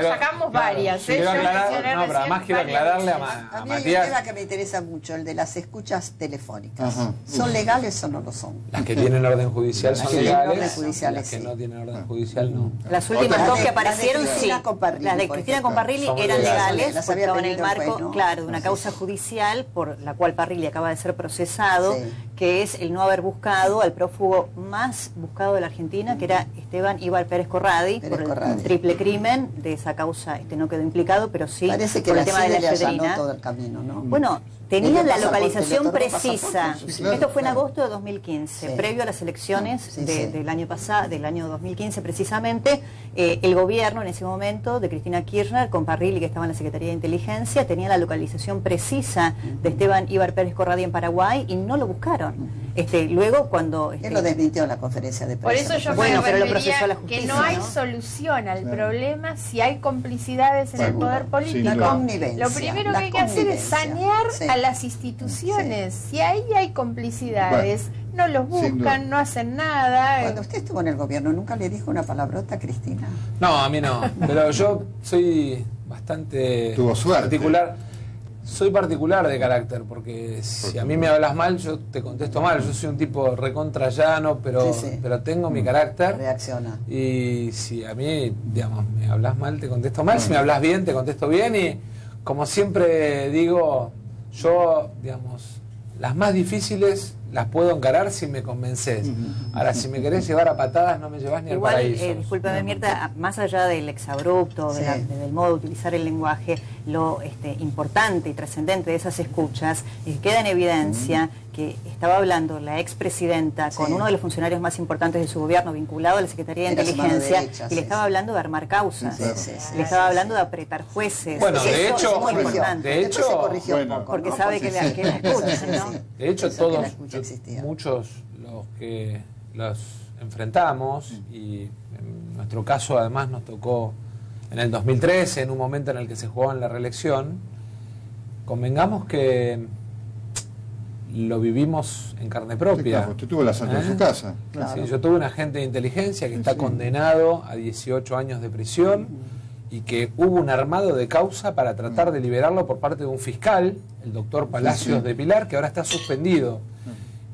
sacamos varias.
Quiero aclarar, no, pero además quiero aclararle a
A mí hay un
Matías.
tema que me interesa mucho, el de las escuchas telefónicas.
Ajá.
¿Son legales o no lo son?
Las que tienen orden judicial
Las
son
que tienen
legales,
orden judicial,
las que
sí.
no tienen orden judicial no.
Las últimas dos que aparecieron,
las de
sí.
Cristina Comparrilli,
Las de
por
Cristina
ejemplo.
Comparrilli
Son
eran
legales.
legales,
Las
porque
había
estaban en el
pedido el
marco,
juez, ¿no?
claro, de una
Sí,
causa
sí.
judicial por la cual Parrilli acaba de ser procesado,
Sí.
que es el no haber buscado al prófugo más buscado de la Argentina, que era Esteban Ibar Pérez Corradi,
Pérez
por el
Corradi.
triple crimen. De esa causa no quedó implicado, pero sí
Parece que
por
la
el tema de
CIDE
la
le allanó
efedrina.
todo el camino, ¿no?
Bueno,
Le
tenían
dio
la
pasaporte,
localización
le otorgó
precisa.
pasaporte, sí, claro,
Esto fue en
claro.
agosto de 2015,
Sí.
previo a las elecciones
Sí, sí.
del año pasado, del año 2015 precisamente. El gobierno en ese momento de Cristina Kirchner, con Parrilli, que estaba en la Secretaría de Inteligencia, tenía la localización precisa de Esteban Ibar Pérez Corradi en Paraguay y no lo buscaron. Luego cuando...
Él lo desmintió en la conferencia de
Por
prensa.
eso yo
Bueno,
me
pero lo
refería
procesó la
que
justicia,
no hay
¿no?
solución al
Claro.
problema si hay complicidades en el
Seguro.
poder
Sí,
político.
claro.
La connivencia,
Lo primero
la
que hay que hacer es
connivencia.
sanear
Sí.
a las instituciones. Si ahí hay complicidades, no los
sin duda.
buscan, no hacen nada.
Cuando usted estuvo en el gobierno, ¿nunca le dijo una palabrota a Cristina?
No, a mí no, pero yo soy bastante
Tuvo suerte.
particular. Soy particular de carácter, porque si a mí me hablas mal, yo te contesto mal. Yo soy un tipo recontra llano, pero,
Sí, sí.
pero tengo mi carácter.
Reacciona.
Y si a mí, digamos, me hablas mal, te contesto mal. Si me hablas bien, te contesto bien. Y como siempre digo, yo, digamos, las más difíciles las puedo encarar si me convences. Ahora, si me querés llevar a patadas, no me llevas ni al
Igual,
paraíso.
discúlpeme Mirta, más allá del exabrupto,
Sí.
del modo de utilizar el lenguaje, lo importante y trascendente de esas escuchas es que queda en evidencia que estaba hablando la expresidenta con
Sí.
uno de los funcionarios más importantes de su gobierno vinculado a la Secretaría de
Era su mano
Inteligencia
derecha,
y le
sí,
estaba
sí.
hablando de armar causas,
Sí, sí, sí,
le
sí,
estaba
sí,
hablando
sí.
de apretar jueces.
Bueno, de
Eso
hecho-
es muy
corrigió.
importante.
de
Después se
hecho-
corrigió un
bueno,
poco,
porque
¿no?
sabe que la escucha, ¿no?
De hecho,
Pensó que
todos,
la escucha existía.
muchos los que los enfrentamos, y en nuestro caso además nos tocó en el 2013, en un momento en el que se jugaba en la reelección, convengamos que lo vivimos en carne
Sí,
propia.
claro, usted tuvo el asalto en su casa.
Sí, yo tuve un agente de inteligencia que está
Sí.
condenado a 18 años de prisión y que hubo un armado de causa para tratar de liberarlo por parte de un fiscal, el doctor Palacios
Sí.
de Pilar, que ahora está suspendido.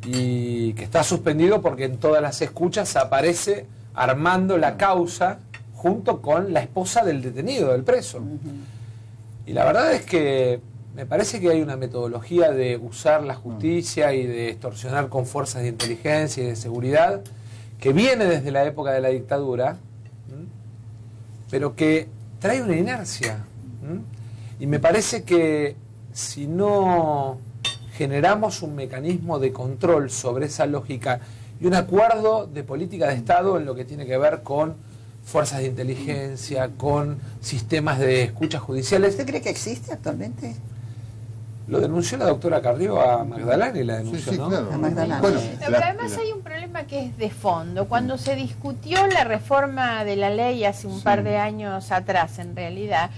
Y que está suspendido porque en todas las escuchas aparece armando la causa junto con la esposa del detenido, del preso. Y la verdad es que me parece que hay una metodología de usar la justicia y de extorsionar con fuerzas de inteligencia y de seguridad que viene desde la época de la dictadura, ¿m? pero que trae una inercia. ¿m? Y me parece que si no generamos un mecanismo de control sobre esa lógica y un acuerdo de política de Estado en lo que tiene que ver con fuerzas de inteligencia, con sistemas de escuchas judiciales.
¿Usted cree que existe actualmente?
Lo denunció la doctora Carrió a Magdalani, la denunció,
Sí,
¿no?
claro.
A Magdalena.
Bueno,
Pero además hay un problema que es de fondo. Cuando se discutió la reforma de la ley hace un par de años atrás, en realidad,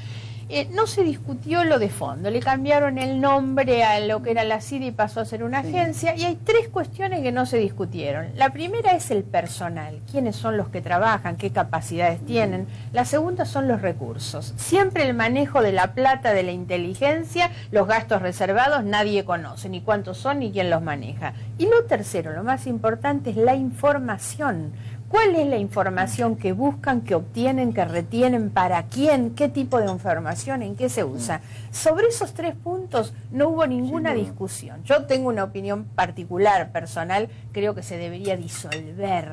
no se discutió lo de fondo. Le cambiaron el nombre a lo que era la CIDE y pasó a ser una agencia. Y hay tres cuestiones que no se discutieron. La primera es el personal. ¿Quiénes son los que trabajan? ¿Qué capacidades tienen? La segunda son los recursos. Siempre el manejo de la plata de la inteligencia, los gastos reservados, nadie conoce ni cuántos son ni quién los maneja. Y lo tercero, lo más importante, es la información. ¿Cuál es la información que buscan, que obtienen, que retienen, para quién, qué tipo de información, en qué se usa? Sobre esos 3 puntos no hubo ninguna discusión. Yo tengo una opinión particular, personal, creo que se debería disolver,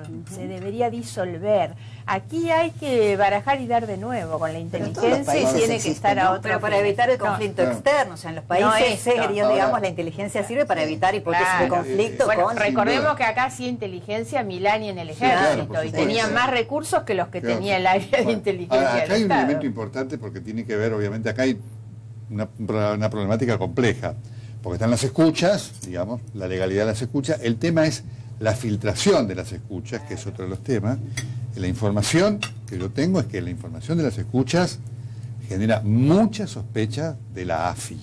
Aquí hay que barajar y dar de nuevo con la inteligencia y tiene que estar a otro.
Pero para evitar el conflicto externo, o sea, en los países serios, digamos, la inteligencia sirve para evitar hipótesis de conflicto.
Bueno, recordemos que acá hacía inteligencia Milani en el ejército y tenía más recursos que los que tenía el área de inteligencia.
Ahora, acá hay un
Estado.
elemento importante porque tiene que ver, obviamente, acá hay una problemática compleja, porque están las escuchas, digamos, la legalidad de las escuchas. El tema es la filtración de las escuchas, que es otro de los temas. La información que yo tengo es que la información de las escuchas genera mucha sospecha de la AFI,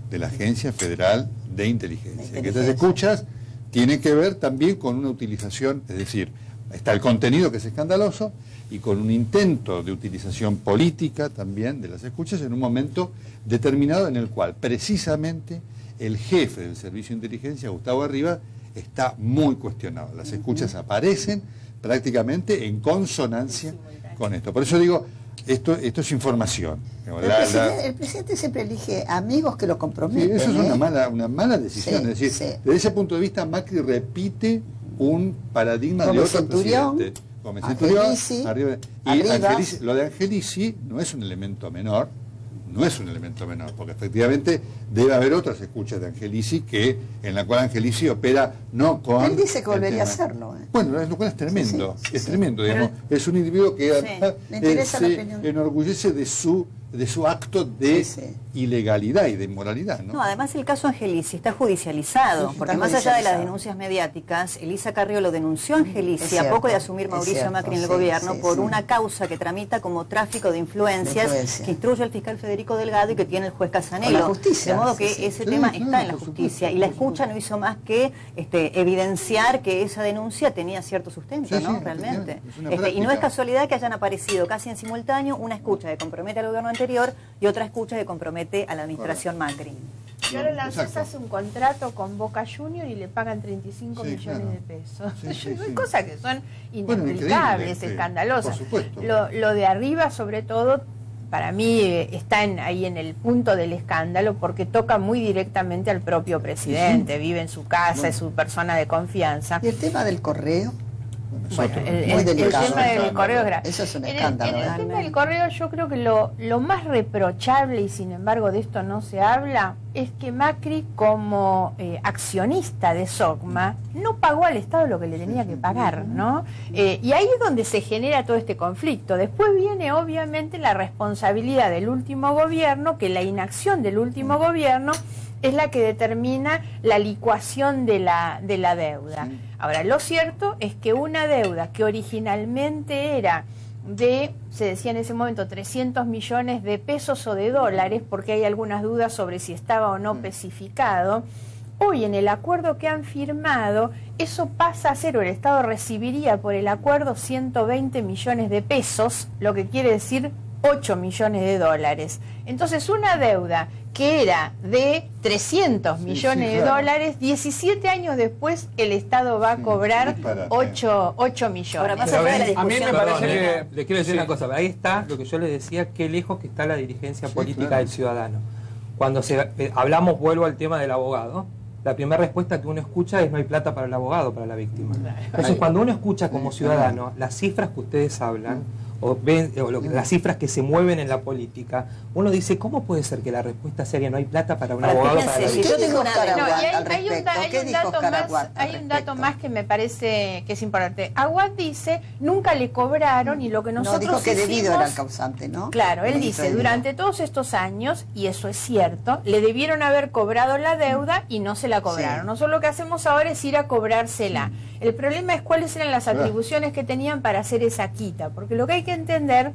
de la Agencia Federal de Inteligencia. Que estas escuchas tienen que ver también con una utilización, es decir, está el contenido que es escandaloso y con un intento de utilización política también de las escuchas en un momento determinado en el cual precisamente el jefe del Servicio de Inteligencia, Gustavo Arriba, está muy cuestionado. Las escuchas aparecen prácticamente en consonancia con esto. Por eso digo, esto es información.
El presidente siempre elige amigos que lo comprometen.
Sí, eso es una mala decisión. Es decir, desde ese punto de vista, Macri repite un paradigma de otro presidente. Como Centurión, Arriba. Y lo de Angelici no es un elemento menor, porque efectivamente debe haber otras escuchas de Angelici en la cual Angelici opera no con...
Él dice que volvería a hacerlo.
Bueno, lo cual es tremendo, tremendo, digamos. Es un individuo que se enorgullece de su acto de ilegalidad y de inmoralidad, ¿no?
No, además el caso Angelici está judicializado, porque más allá de las denuncias mediáticas, Elisa Carrió lo denunció a Angelici a poco de asumir Mauricio Macri en el gobierno por una causa que tramita como tráfico de influencias que instruye el fiscal Federico Delgado y que tiene el juez Casanello. De modo que ese tema está en la justicia y la escucha no hizo más que evidenciar que esa denuncia tenía cierto sustento, ¿no? Realmente. Y no es casualidad que hayan aparecido casi en simultáneo una escucha que compromete al gobierno anterior y otra escucha que compromete a la administración Macri.
Y ahora la ANSES hace un contrato con Boca Junior y le pagan 35 millones de pesos. Hay cosas que son inexplicables, escandalosas. Lo de Arriba, sobre todo, para mí está ahí en el punto del escándalo porque toca muy directamente al propio presidente, vive en su casa, es su persona de confianza.
¿Y el tema del correo?
Bueno, el tema del correo es grave.
Eso es un escándalo.
En el tema del correo yo creo que lo más reprochable, y sin embargo de esto no se habla, es que Macri como accionista de SOCMA no pagó al Estado lo que le tenía que pagar, ¿no? Y ahí es donde se genera todo este conflicto. Después viene obviamente la responsabilidad del último gobierno, que la inacción del último gobierno es la que determina la licuación de la deuda. Ahora, lo cierto es que una deuda que originalmente era se decía en ese momento, 300 millones de pesos o de dólares, porque hay algunas dudas sobre si estaba o no especificado, hoy en el acuerdo que han firmado, eso pasa a ser, o el Estado recibiría por el acuerdo 120 millones de pesos, lo que quiere decir 8 millones de dólares. Entonces, una deuda que era de 300 millones de dólares, 17 años después el Estado va a cobrar 8 millones. Ahora,
más allá de la discusión, a mí me parece que... Le quiero decir una cosa, ahí está lo que yo le decía, qué lejos que está la dirigencia política del ciudadano. Cuando hablamos, vuelvo al tema del abogado, la primera respuesta que uno escucha es no hay plata para el abogado, para la víctima. Entonces, cuando uno escucha como ciudadano las cifras que ustedes hablan, las cifras que se mueven en la política, uno dice, ¿cómo puede ser que la respuesta seria no hay plata para un abogado para la víctima?
Hay un dato más que me parece que es importante. Aguad dice, nunca le cobraron, y lo que nosotros
dijo que debido era el causante, ¿no?
Claro, él dice, durante todos estos años, y eso es cierto, le debieron haber cobrado la deuda y no se la cobraron. Nosotros lo que hacemos ahora es ir a cobrársela. El problema es cuáles eran las atribuciones que tenían para hacer esa quita, porque lo que hay que entender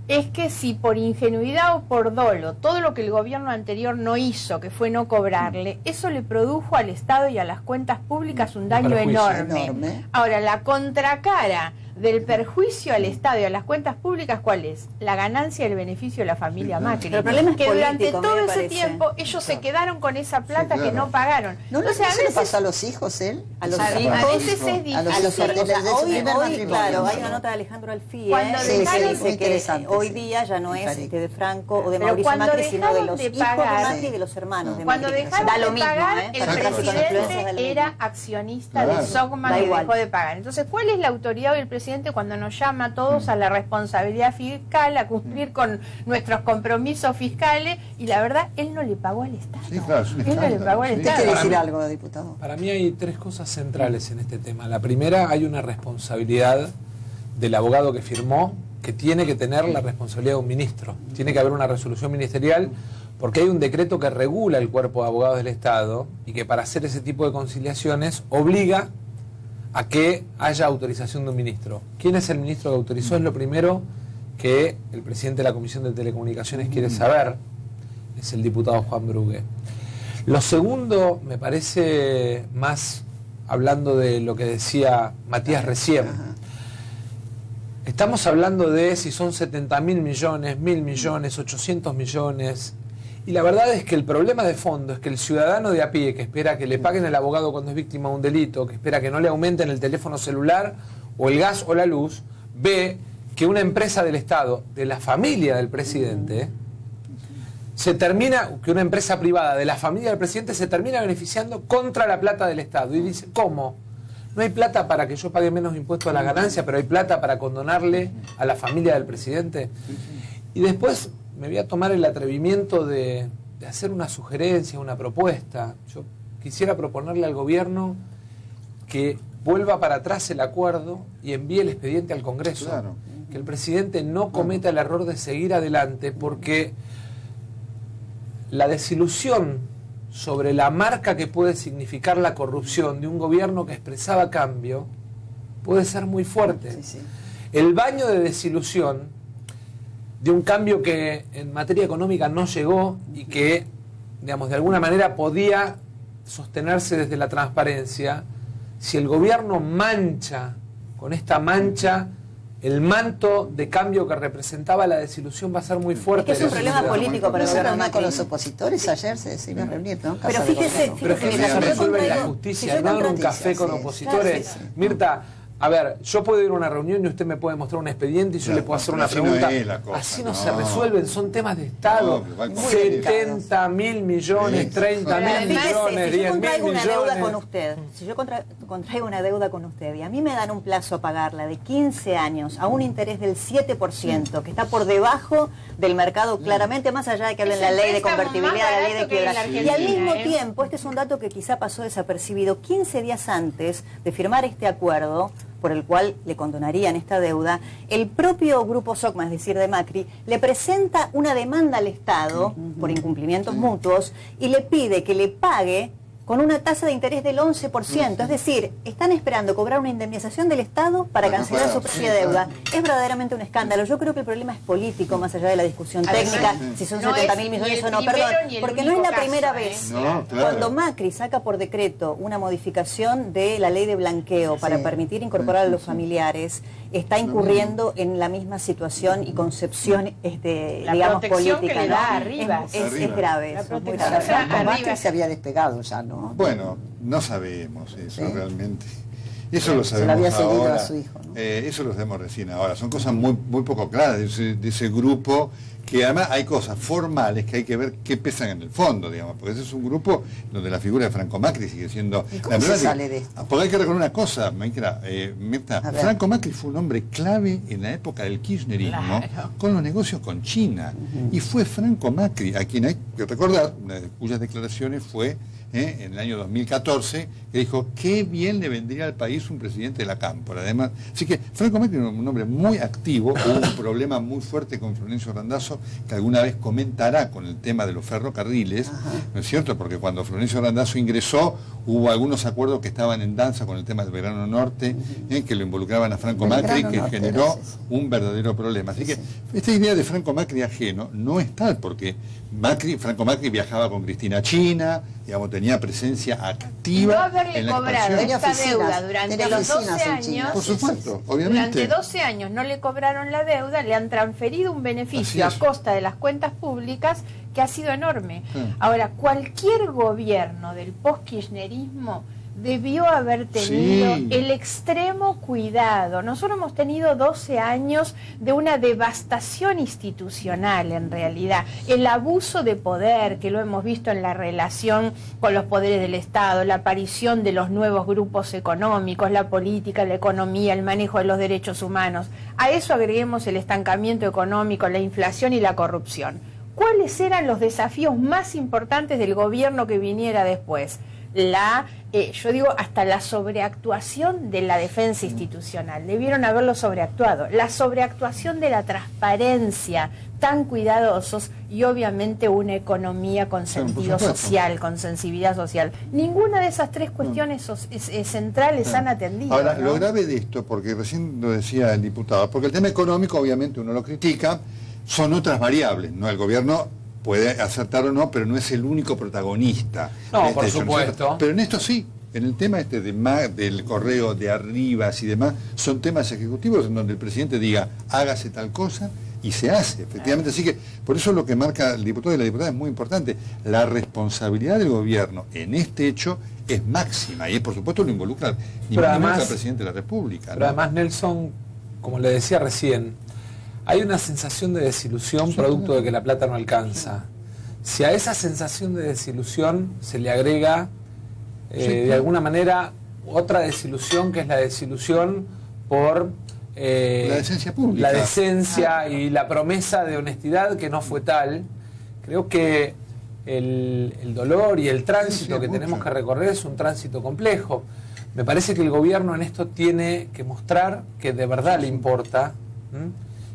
es que si por ingenuidad o por dolo todo lo que el gobierno anterior no hizo, que fue no cobrarle, eso le produjo al Estado y a las cuentas públicas un daño enorme. Ahora, la contracara del perjuicio al Estado y a las cuentas públicas, ¿cuál es? La ganancia y el beneficio de la familia Macri.
Pero el problema es
que durante
político,
todo
me
ese
parece.
tiempo ellos se quedaron con esa plata
Sí,
que
claro.
no pagaron.
¿No
Entonces,
se le pasó a los hijos él?
A los
a
hijos.
veces es difícil.
A los
O sea,
desde su
hoy,
primer matrimonio.
claro, hay una nota de Alejandro Alfie
Cuando
que
dejaron-
dice
muy
que
interesante,
hoy
sí.
día ya no es
Diferente.
de Franco o de
Pero
Mauricio
cuando
Macri, sino de
dejaron
los
de
hijos
pagar-
de Macri y de los hermanos de
Cuando
Macri.
dejaron
Da
de
lo mismo,
pagar,
¿eh?
el
Para que las influencias
presidente
da lo
era
mismo.
accionista
Claro.
de Sogma
Da
y
igual.
dejó de pagar. Entonces, ¿cuál es la autoridad hoy del presidente cuando nos llama a todos a la responsabilidad fiscal, a cumplir con nuestros compromisos fiscales? Y la verdad, él no le pagó al Estado.
Sí, claro, es un
Él no le
escándalo,
pagó al
sí.
¿Usted
Estado.
quiere
Para
decir
mí-
algo, diputado?
Para mí hay tres cosas centrales en este tema. La primera, hay una responsabilidad del abogado que firmó, que tiene que tener la responsabilidad de un ministro. Tiene que haber una resolución ministerial, porque hay un decreto que regula el cuerpo de abogados del Estado y que para hacer ese tipo de conciliaciones obliga a que haya autorización de un ministro. ¿Quién es el ministro que autorizó? Es lo primero que el presidente de la Comisión de Telecomunicaciones quiere saber. Es el diputado Juan Brugue. Lo segundo, me parece más hablando de lo que decía Matías recién. Estamos hablando de si son 70.000 millones, 1.000 millones, 800 millones. Y la verdad es que el problema de fondo es que el ciudadano de a pie que espera que le paguen al abogado cuando es víctima de un delito, que espera que no le aumenten el teléfono celular o el gas o la luz, ve que una empresa del Estado, de la familia del presidente, que una empresa privada de la familia del presidente se termina beneficiando contra la plata del Estado. Y dice, ¿cómo? No hay plata para que yo pague menos impuestos a la ganancia, pero hay plata para condonarle a la familia del presidente. Y después me voy a tomar el atrevimiento de hacer una sugerencia, una propuesta. Yo quisiera proponerle al gobierno que vuelva para atrás el acuerdo y envíe el expediente al Congreso.
Claro.
Que el presidente no cometa el error de seguir adelante, porque la desilusión sobre la marca que puede significar la corrupción de un gobierno que expresaba cambio puede ser muy fuerte.
Sí, sí.
El baño de desilusión de un cambio que en materia económica no llegó y que, digamos, de alguna manera podía sostenerse desde la transparencia, si el gobierno mancha con esta mancha el manto de cambio que representaba la desilusión, va a ser muy fuerte.
Es que es un problema político para
¿No
el
se
gobierno
reunió con
Macri?
los opositores ayer? Se iba a reunir, ¿no?
Pero
Casa de
fíjese,
Gobierno.
Pero es que
Mira,
se
yo
resuelve en la
contraigo-
justicia,
si yo
no en un
contraigo-
café con
sí,
opositores.
claro, sí.
Mirta, a ver, yo puedo ir a una reunión y usted me puede mostrar un expediente y yo
Claro,
le puedo hacer
pero
una
así no
pregunta.
es la cosa,
Así no
no.
se resuelven, son temas de Estado.
No, pero va con-
70.000 millones,
Sí.
30.000
Pero además,
millones,
si yo
10.000
contraigo una deuda con
millones.
usted, si yo contraigo una deuda con usted y a mí me dan un plazo a pagarla de 15 años a un interés del 7%, que está por debajo del mercado claramente, más allá de que hablen
Es
la
el
ley de
préstamo
convertibilidad,
más
la ley de
barato que hay en
quiebra.
la
Y al
Argentina,
mismo
¿eh?
tiempo, este es un dato que quizá pasó desapercibido, 15 días antes de firmar este acuerdo, por el cual le condonarían esta deuda, el propio grupo Sogma, es decir, de Macri, le presenta una demanda al Estado por incumplimientos mutuos y le pide que le pague con una tasa de interés del 11%. Es decir, están esperando cobrar una indemnización del Estado para
Para
cancelar
pagar,
su propia
sí,
deuda.
claro.
Es verdaderamente un escándalo. Yo creo que el problema es político, más allá de la discusión
Además,
técnica, si son
no
70.000
es
millones
ni
o
el
no,
primero
perdón,
ni el
porque no es
único
la primera
caso,
vez.
No, claro.
Cuando Macri saca por decreto una modificación de la ley de blanqueo para
Sí.
permitir incorporar a los familiares, está incurriendo en la misma situación y concepción,
La
digamos,
protección
política.
que le
¿no?
da arriba.
Es grave.
La
eso, es muy
protección
grave.
se da
Franco Macri
arriba.
se había despegado ya, ¿no?
Bueno, no sabemos eso
¿Sí?
realmente. Eso lo
Se lo
sabemos
había seguido
ahora.
a su hijo, ¿no?
Eso lo sabemos recién ahora. Son cosas muy, muy poco claras de ese grupo, que además hay cosas formales que hay que ver qué pesan en el fondo, digamos, porque ese es un grupo donde la figura de Franco Macri sigue siendo...
¿Y cómo
la
se
problemática.
sale de esto?
Porque hay que recordar una cosa, Mirta,
A ver.
Franco Macri fue un hombre clave en la época del kirchnerismo con los negocios con China. Y fue Franco Macri, a quien hay que recordar, una de cuyas declaraciones fue en el año 2014, que dijo qué bien le vendría al país un presidente de la Cámpora. Además, así que Franco Macri era un hombre muy activo, hubo un problema muy fuerte con Florencio Randazzo, que alguna vez comentará con el tema de los ferrocarriles, ¿no es cierto? Porque cuando Florencio Randazzo ingresó, hubo algunos acuerdos que estaban en danza con el tema del Belgrano Norte, que lo involucraban a Franco Macri,
Belgrano
que
Norte,
generó
gracias.
un verdadero problema. Así que esta idea de Franco Macri ajeno no es tal, porque Franco Macri viajaba con Cristina a China, digamos, tenía presencia
Y no
activa
haberle
en la
cobrado
expansión.
esta
Tenía
deuda
oficinas,
durante
tenía
los 12
oficinas en China.
años.
Por supuesto, obviamente.
Durante 12 años no le cobraron la deuda, le han transferido un beneficio a
Así es.
costa de las cuentas públicas que ha sido enorme.
Sí.
Ahora, cualquier gobierno del post-kirchnerismo debió haber tenido
Sí.
el extremo cuidado. Nosotros hemos tenido 12 años de una devastación institucional, en realidad. El abuso de poder, que lo hemos visto en la relación con los poderes del Estado, la aparición de los nuevos grupos económicos, la política, la economía, el manejo de los derechos humanos. A eso agreguemos el estancamiento económico, la inflación y la corrupción. ¿Cuáles eran los desafíos más importantes del gobierno que viniera después? Yo digo, hasta la sobreactuación de la defensa institucional. Debieron haberlo sobreactuado. La sobreactuación de la transparencia, tan cuidadosos, y obviamente una economía con
Sí, por
sentido
supuesto.
social, con sensibilidad social. Ninguna de esas tres cuestiones centrales han atendido.
Ahora,
¿no?
lo grave de esto, porque recién lo decía el diputado, porque el tema económico obviamente uno lo critica, son otras variables, ¿no? El gobierno puede acertar o no, pero no es el único protagonista.
No,
de
por
hecho,
supuesto.
Pero en esto sí, en el tema del correo de arribas y demás, son temas ejecutivos en donde el presidente diga, hágase tal cosa, y se hace, efectivamente. Así que, por eso lo que marca el diputado y la diputada es muy importante. La responsabilidad del gobierno en este hecho es máxima, y por supuesto lo involucra, ni
Pero
más ni menos
además-
al presidente de la República.
Pero
¿no?
además, Nelson, como le decía recién, hay una sensación de desilusión producto de que la plata no alcanza. Si a esa sensación de desilusión se le agrega, de alguna manera, otra desilusión, que es la desilusión por
La decencia pública.
la decencia y la promesa de honestidad que no fue tal, creo que el dolor y el tránsito
Sí,
que
mucho.
tenemos que recorrer es un tránsito complejo. Me parece que el gobierno en esto tiene que mostrar que de verdad le importa, ¿m?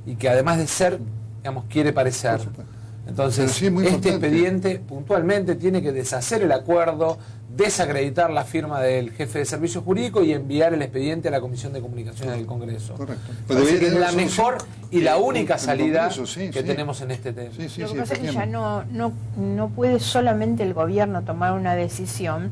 Y que además de ser, digamos, quiere parecer.
Por supuesto.
Entonces,
Pero sí es muy
este
importante.
expediente puntualmente tiene que deshacer el acuerdo, desacreditar la firma del jefe de servicio jurídico y enviar el expediente a la Comisión de Comunicaciones del Congreso.
Correcto.
Me
Pero
parece
debería
que es
tener
la
una solución
mejor y la única
en el
salida
Congreso, sí,
que
sí.
tenemos en este tema.
Sí, sí,
Lo
sí,
que pasa es que ya
efectivamente.
no puede solamente el gobierno tomar una decisión,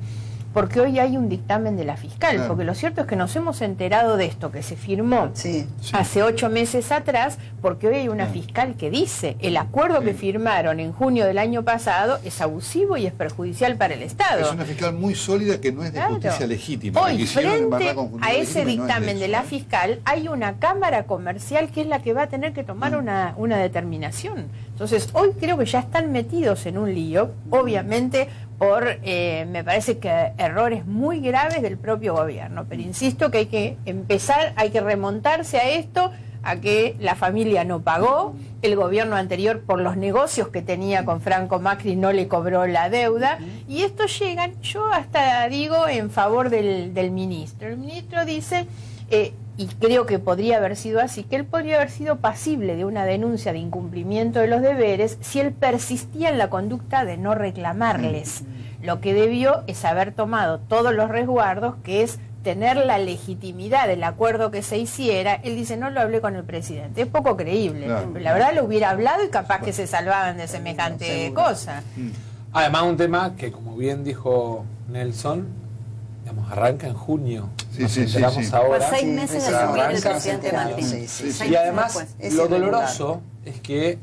porque hoy hay un dictamen de la fiscal,
Claro.
porque lo cierto es que nos hemos enterado de esto que se firmó
Sí.
hace 8 meses atrás, porque hoy hay una fiscal que dice el acuerdo que firmaron en junio del año pasado es abusivo y es perjudicial para el Estado.
Es una fiscal muy sólida que no es de
Claro.
justicia legítima. La
Hoy,
quisieron embarrar
frente
con justicia
a ese
legítima y no es
dictamen de
eso,
la
¿eh?
fiscal, hay una cámara comercial que es la que va a tener que tomar una determinación. Entonces, hoy creo que ya están metidos en un lío, obviamente por, me parece que errores muy graves del propio gobierno. Pero insisto que hay que empezar, hay que remontarse a esto, a que la familia no pagó, el gobierno anterior por los negocios que tenía con Franco Macri no le cobró la deuda, y estos llegan, yo hasta digo en favor del ministro. El ministro dice, y creo que podría haber sido así, que él podría haber sido pasible de una denuncia de incumplimiento de los deberes si él persistía en la conducta de no reclamarles. Lo que debió es haber tomado todos los resguardos, que es tener la legitimidad del acuerdo que se hiciera. Él dice, no lo hablé con el presidente. Es poco creíble.
Claro.
La verdad lo hubiera hablado y capaz que se salvaban de semejante cosa.
Además, un tema que, como bien dijo Nelson, digamos, arranca en junio.
Sí,
Nos
sí, sí,
enteramos
sí.
ahora.
Fue 6 meses de
Pero
asumir el
arranca
presidente
en junio.
Martín.
Sí, sí, sí.
Y además,
Es
lo
irregular.
doloroso es que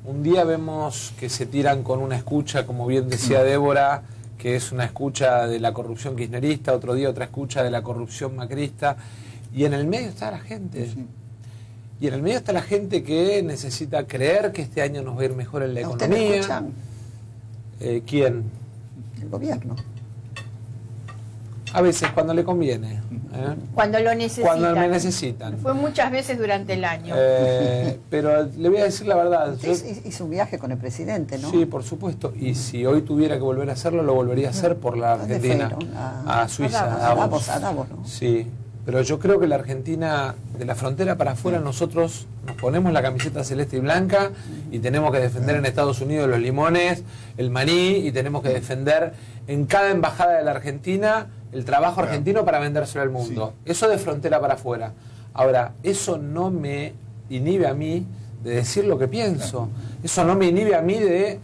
un día vemos que se tiran con una escucha, como bien decía Débora, que es una escucha de la corrupción kirchnerista, otro día otra escucha de la corrupción macrista, y en el medio está la gente. Y en el medio está la gente que necesita creer que este año nos va a ir mejor en la
¿A usted me
economía.
escuchan?
¿Quién?
El gobierno.
A veces, cuando le conviene.
Cuando lo necesitan.
Cuando me necesitan.
Fue muchas veces durante el año.
Pero le voy a decir la verdad.
Usted hizo un viaje con el presidente, ¿no?
Sí, por supuesto. Y si hoy tuviera que volver a hacerlo, lo volvería a hacer por la
¿Dónde
Argentina.
fueron?
A Suiza,
a Davos, ¿no?
Sí, pero yo creo que la Argentina, de la frontera para afuera, nosotros nos ponemos la camiseta celeste y blanca y tenemos que defender en Estados Unidos los limones, el maní, y tenemos que defender en cada embajada de la Argentina el trabajo argentino para vendérselo al mundo. Eso de frontera para afuera. Ahora, eso no me inhibe a mí de decir lo que pienso. Eso no me inhibe a mí de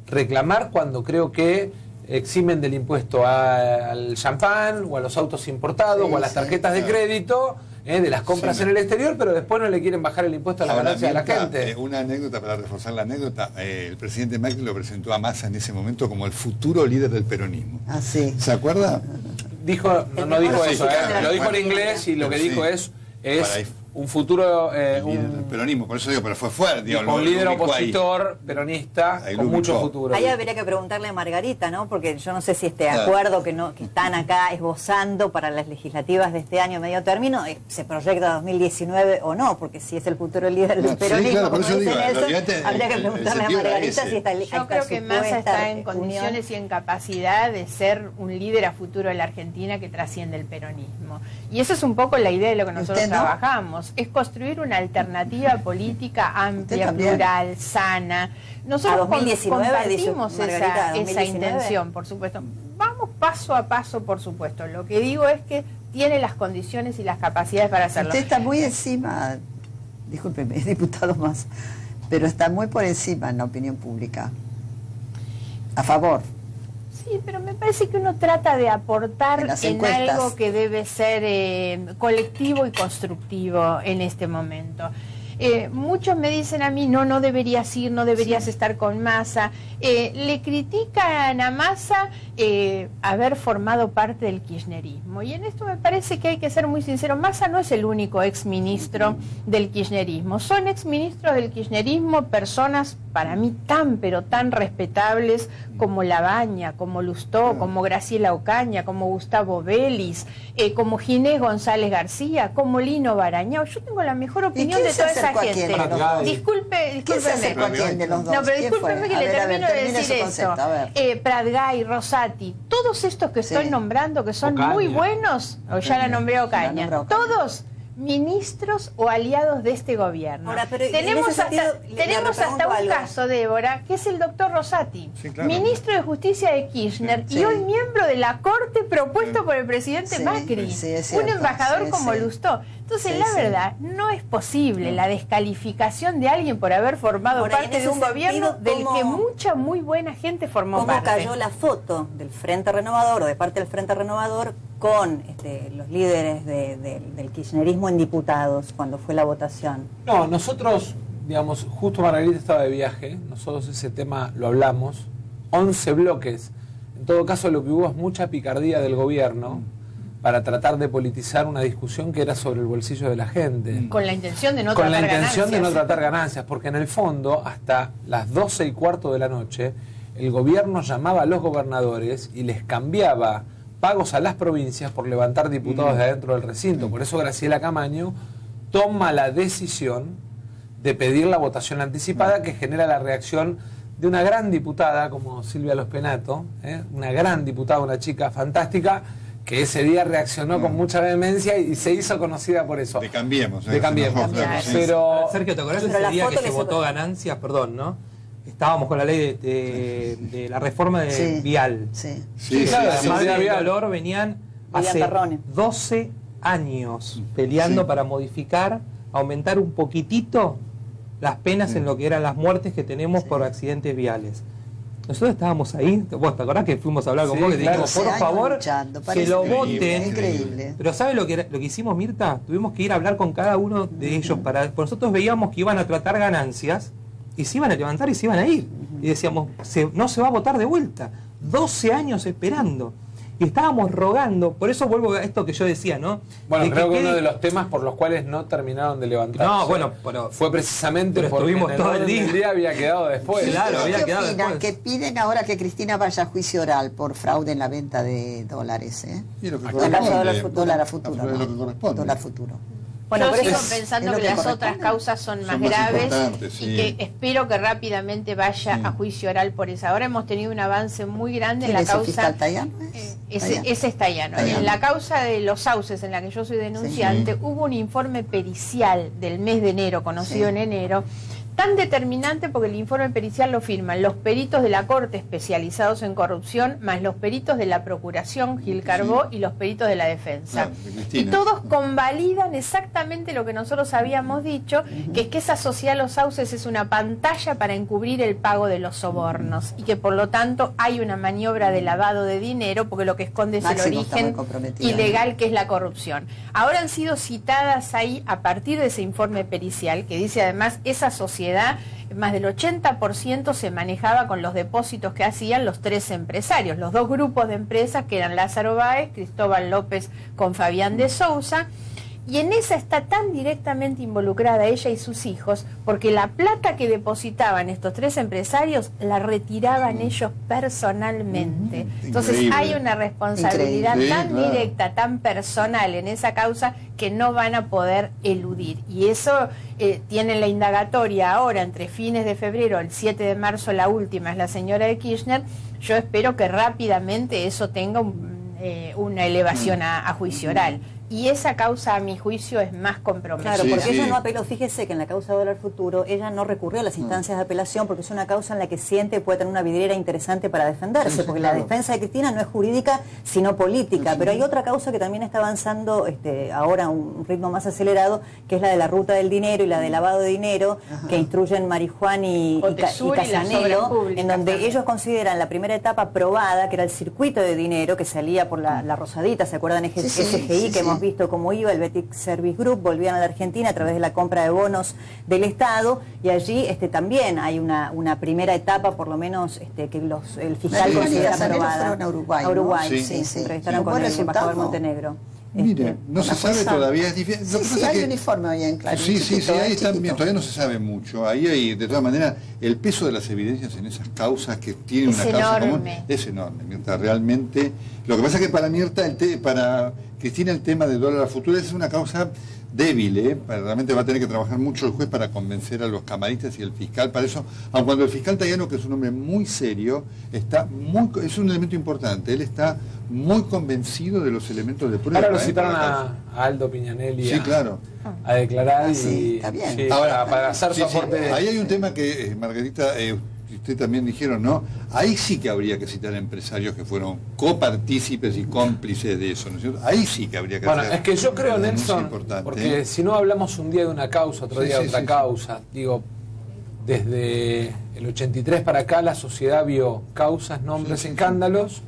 reclamar cuando creo que eximen del impuesto al champán o a los autos importados o a las tarjetas de crédito, de las compras en el exterior, pero después no le quieren bajar el impuesto a la ganancia de la gente.
Una anécdota, para reforzar la anécdota, el presidente Macri lo presentó a Massa en ese momento como el futuro líder del peronismo.
Ah, sí.
¿Se acuerda?
Dijo, no dijo eso, lo dijo en inglés y lo que dijo es un futuro...
el peronismo, por eso digo, pero fue fuerte.
Un líder opositor peronista con mucho futuro.
Ahí habría que preguntarle a Margarita, ¿no? Porque yo no sé si este acuerdo que están acá esbozando para las legislativas de este año medio término se proyecta 2019 o no, porque si es el futuro líder del peronismo,
claro, por eso digo,
habría que preguntarle a Margarita si está
Yo creo que Massa está en condiciones y en capacidad de ser un líder a futuro de la Argentina que trasciende el peronismo. Y eso es un poco la idea de lo que nosotros trabajamos, es construir una alternativa política amplia, plural, sana. Nosotros compartimos esa intención, por supuesto. Vamos paso a paso, por supuesto. Lo que digo es que tiene las condiciones y las capacidades para hacerlo.
Usted está muy encima, discúlpeme, diputado Massa, pero está muy por encima en la opinión pública. A favor.
Sí, pero me parece que uno trata de aportar en algo que debe ser colectivo y constructivo en este momento. Muchos me dicen a mí, no deberías ir, no deberías estar con Massa. Le critican a Massa haber formado parte del kirchnerismo. Y en esto me parece que hay que ser muy sincero. Massa no es el único exministro del kirchnerismo. Son exministros del kirchnerismo personas, para mí, tan pero tan respetables como Labaña, como Lustó, como Graciela Ocaña, como Gustavo Vélez, como Ginés González García, como Lino Barañao. Yo tengo la mejor opinión de toda esa gente. Discúlpeme. No, pero discúlpeme que le termino de decir esto. Pratgay, Rosati, todos estos que estoy nombrando, que son muy buenos, o ya la nombré Ocaña, todos ministros o aliados de este gobierno.
Ahora, pero
tenemos hasta un caso, Débora, que es el doctor Rosati, ministro de Justicia de Kirchner y hoy miembro de la Corte propuesto por el presidente Macri, un embajador como Lustó. Entonces, la verdad, no es posible la descalificación de alguien por haber formado parte de un gobierno del que mucha muy buena gente formó parte.
¿Cómo cayó la foto del Frente Renovador o de parte del Frente Renovador con los líderes del kirchnerismo en diputados cuando fue la votación?
No, nosotros, digamos, justo Margarita estaba de viaje, nosotros ese tema lo hablamos, 11 bloques. En todo caso, lo que hubo es mucha picardía del gobierno para tratar de politizar una discusión que era sobre el bolsillo de la gente.
Con la intención de no tratar ganancias.
Porque en el fondo, hasta las 12:15 de la noche, el gobierno llamaba a los gobernadores y les cambiaba pagos a las provincias por levantar diputados de adentro del recinto. Por eso Graciela Camaño toma la decisión de pedir la votación anticipada, que genera la reacción de una gran diputada como Silvia Los Penato, una gran diputada, una chica fantástica, que ese día reaccionó con mucha vehemencia y se hizo conocida por eso.
De Cambiemos.
Pero
Sergio, ¿te acordás de ese día que se votó ganancias? Perdón, ¿no? Estábamos con la ley de la reforma de Vial.
Claro,
además de Dolor venían hace 12 años peleando para modificar, aumentar un poquitito las penas en lo que eran las muertes que tenemos por accidentes viales. Nosotros estábamos ahí, vos te acordás que fuimos a hablar con vos, que dijimos, por favor, que lo voten.
Increíble.
Pero ¿sabes lo que hicimos, Mirta? Tuvimos que ir a hablar con cada uno de ellos, porque nosotros veíamos que iban a tratar ganancias, y se iban a levantar y se iban a ir. Y decíamos, no se va a votar de vuelta. 12 años esperando. Y estábamos rogando, por eso vuelvo a esto que yo decía, ¿no?
Bueno, creo que uno de los temas por los cuales no terminaron de levantarse.
No, bueno, pero
fue precisamente porque
estuvimos todo el día
había quedado después.
Claro, había quedado después. Que piden ahora que Cristina vaya a juicio oral por fraude en la venta de dólares,
Y lo que
dólar a futuro.
Lo que corresponde.
Dólar futuro.
Bueno, yo sigo pensando que las otras causas son más graves y que espero que rápidamente vaya a juicio oral por esa. Ahora hemos tenido un avance muy grande en la causa. Ese es Tayano. En la causa de los sauces, en la que yo soy denunciante, hubo un informe pericial del mes de enero, conocido en enero, Tan determinante porque el informe pericial lo firman los peritos de la Corte especializados en corrupción, más los peritos de la Procuración, Gil Carbó, y los peritos de la Defensa. Y todos convalidan exactamente lo que nosotros habíamos dicho, que es que esa sociedad Los Sauces es una pantalla para encubrir el pago de los sobornos y que por lo tanto hay una maniobra de lavado de dinero porque lo que esconde es el origen ilegal que es la corrupción. Ahora han sido citadas ahí a partir de ese informe pericial que dice además esa sociedad, más del 80% se manejaba con los depósitos que hacían los tres empresarios, los dos grupos de empresas que eran Lázaro Báez, Cristóbal López con Fabián de Sousa, y en esa está tan directamente involucrada ella y sus hijos, porque la plata que depositaban estos tres empresarios la retiraban ellos personalmente. Entonces hay una responsabilidad tan directa, tan personal en esa causa que no van a poder eludir. Y eso tiene la indagatoria ahora entre fines de febrero, el 7 de marzo la última es la señora de Kirchner. Yo espero que rápidamente eso tenga una elevación a juicio oral. Y esa causa, a mi juicio, es más comprometida.
Claro, porque ella no apeló. Fíjese que en la causa Dólar Futuro, ella no recurrió a las instancias de apelación porque es una causa en la que siente puede tener una vidriera interesante para defenderse, porque la defensa de Cristina no es jurídica, sino política. Pero hay otra causa que también está avanzando ahora a un ritmo más acelerado, que es la de la ruta del dinero y la de lavado de dinero, que instruyen Marijuán y Casanelo, en donde ellos consideran la primera etapa aprobada, que era el circuito de dinero que salía por la Rosadita, ¿se acuerdan? SGI, que hemos visto cómo iba el Betic Service Group, volvían a la Argentina a través de la compra de bonos del Estado, y allí también hay una primera etapa, por lo menos que el fiscal considera aprobada.
Fueron a Uruguay,
a Uruguay,
¿no?
sí. Entrevistaron con el embajador Montenegro.
Mire, no se sabe todavía, es difícil.
Sí, hay uniforme hoy en claro.
Sí, ahí están bien, todavía no se sabe mucho. Ahí hay, de todas maneras, el peso de las evidencias en esas causas que tienen una causa común es enorme, Mirta, realmente. Lo que pasa es que para Mirta, para Cristina, el tema del dólar a futuro es una causa débil, realmente va a tener que trabajar mucho el juez para convencer a los camaristas y el fiscal para eso, aun cuando el fiscal Tayano, que es un hombre muy serio, es un elemento importante, él está muy convencido de los elementos de prueba.
Ahora lo citaron a Aldo Piñanelli a declarar
está bien.
Ahora, para hacer su aporte.
Ahí hay un tema que, Margarita, usted también dijeron, ¿no? Ahí sí que habría que citar a empresarios que fueron copartícipes y cómplices de eso, ¿no es cierto? Ahí sí que habría que hacer.
Bueno, es que yo creo, Nelson, porque si no hablamos un día de una causa, otro día de otra causa. Digo, desde el 83 para acá la sociedad vio causas, nombres, escándalos,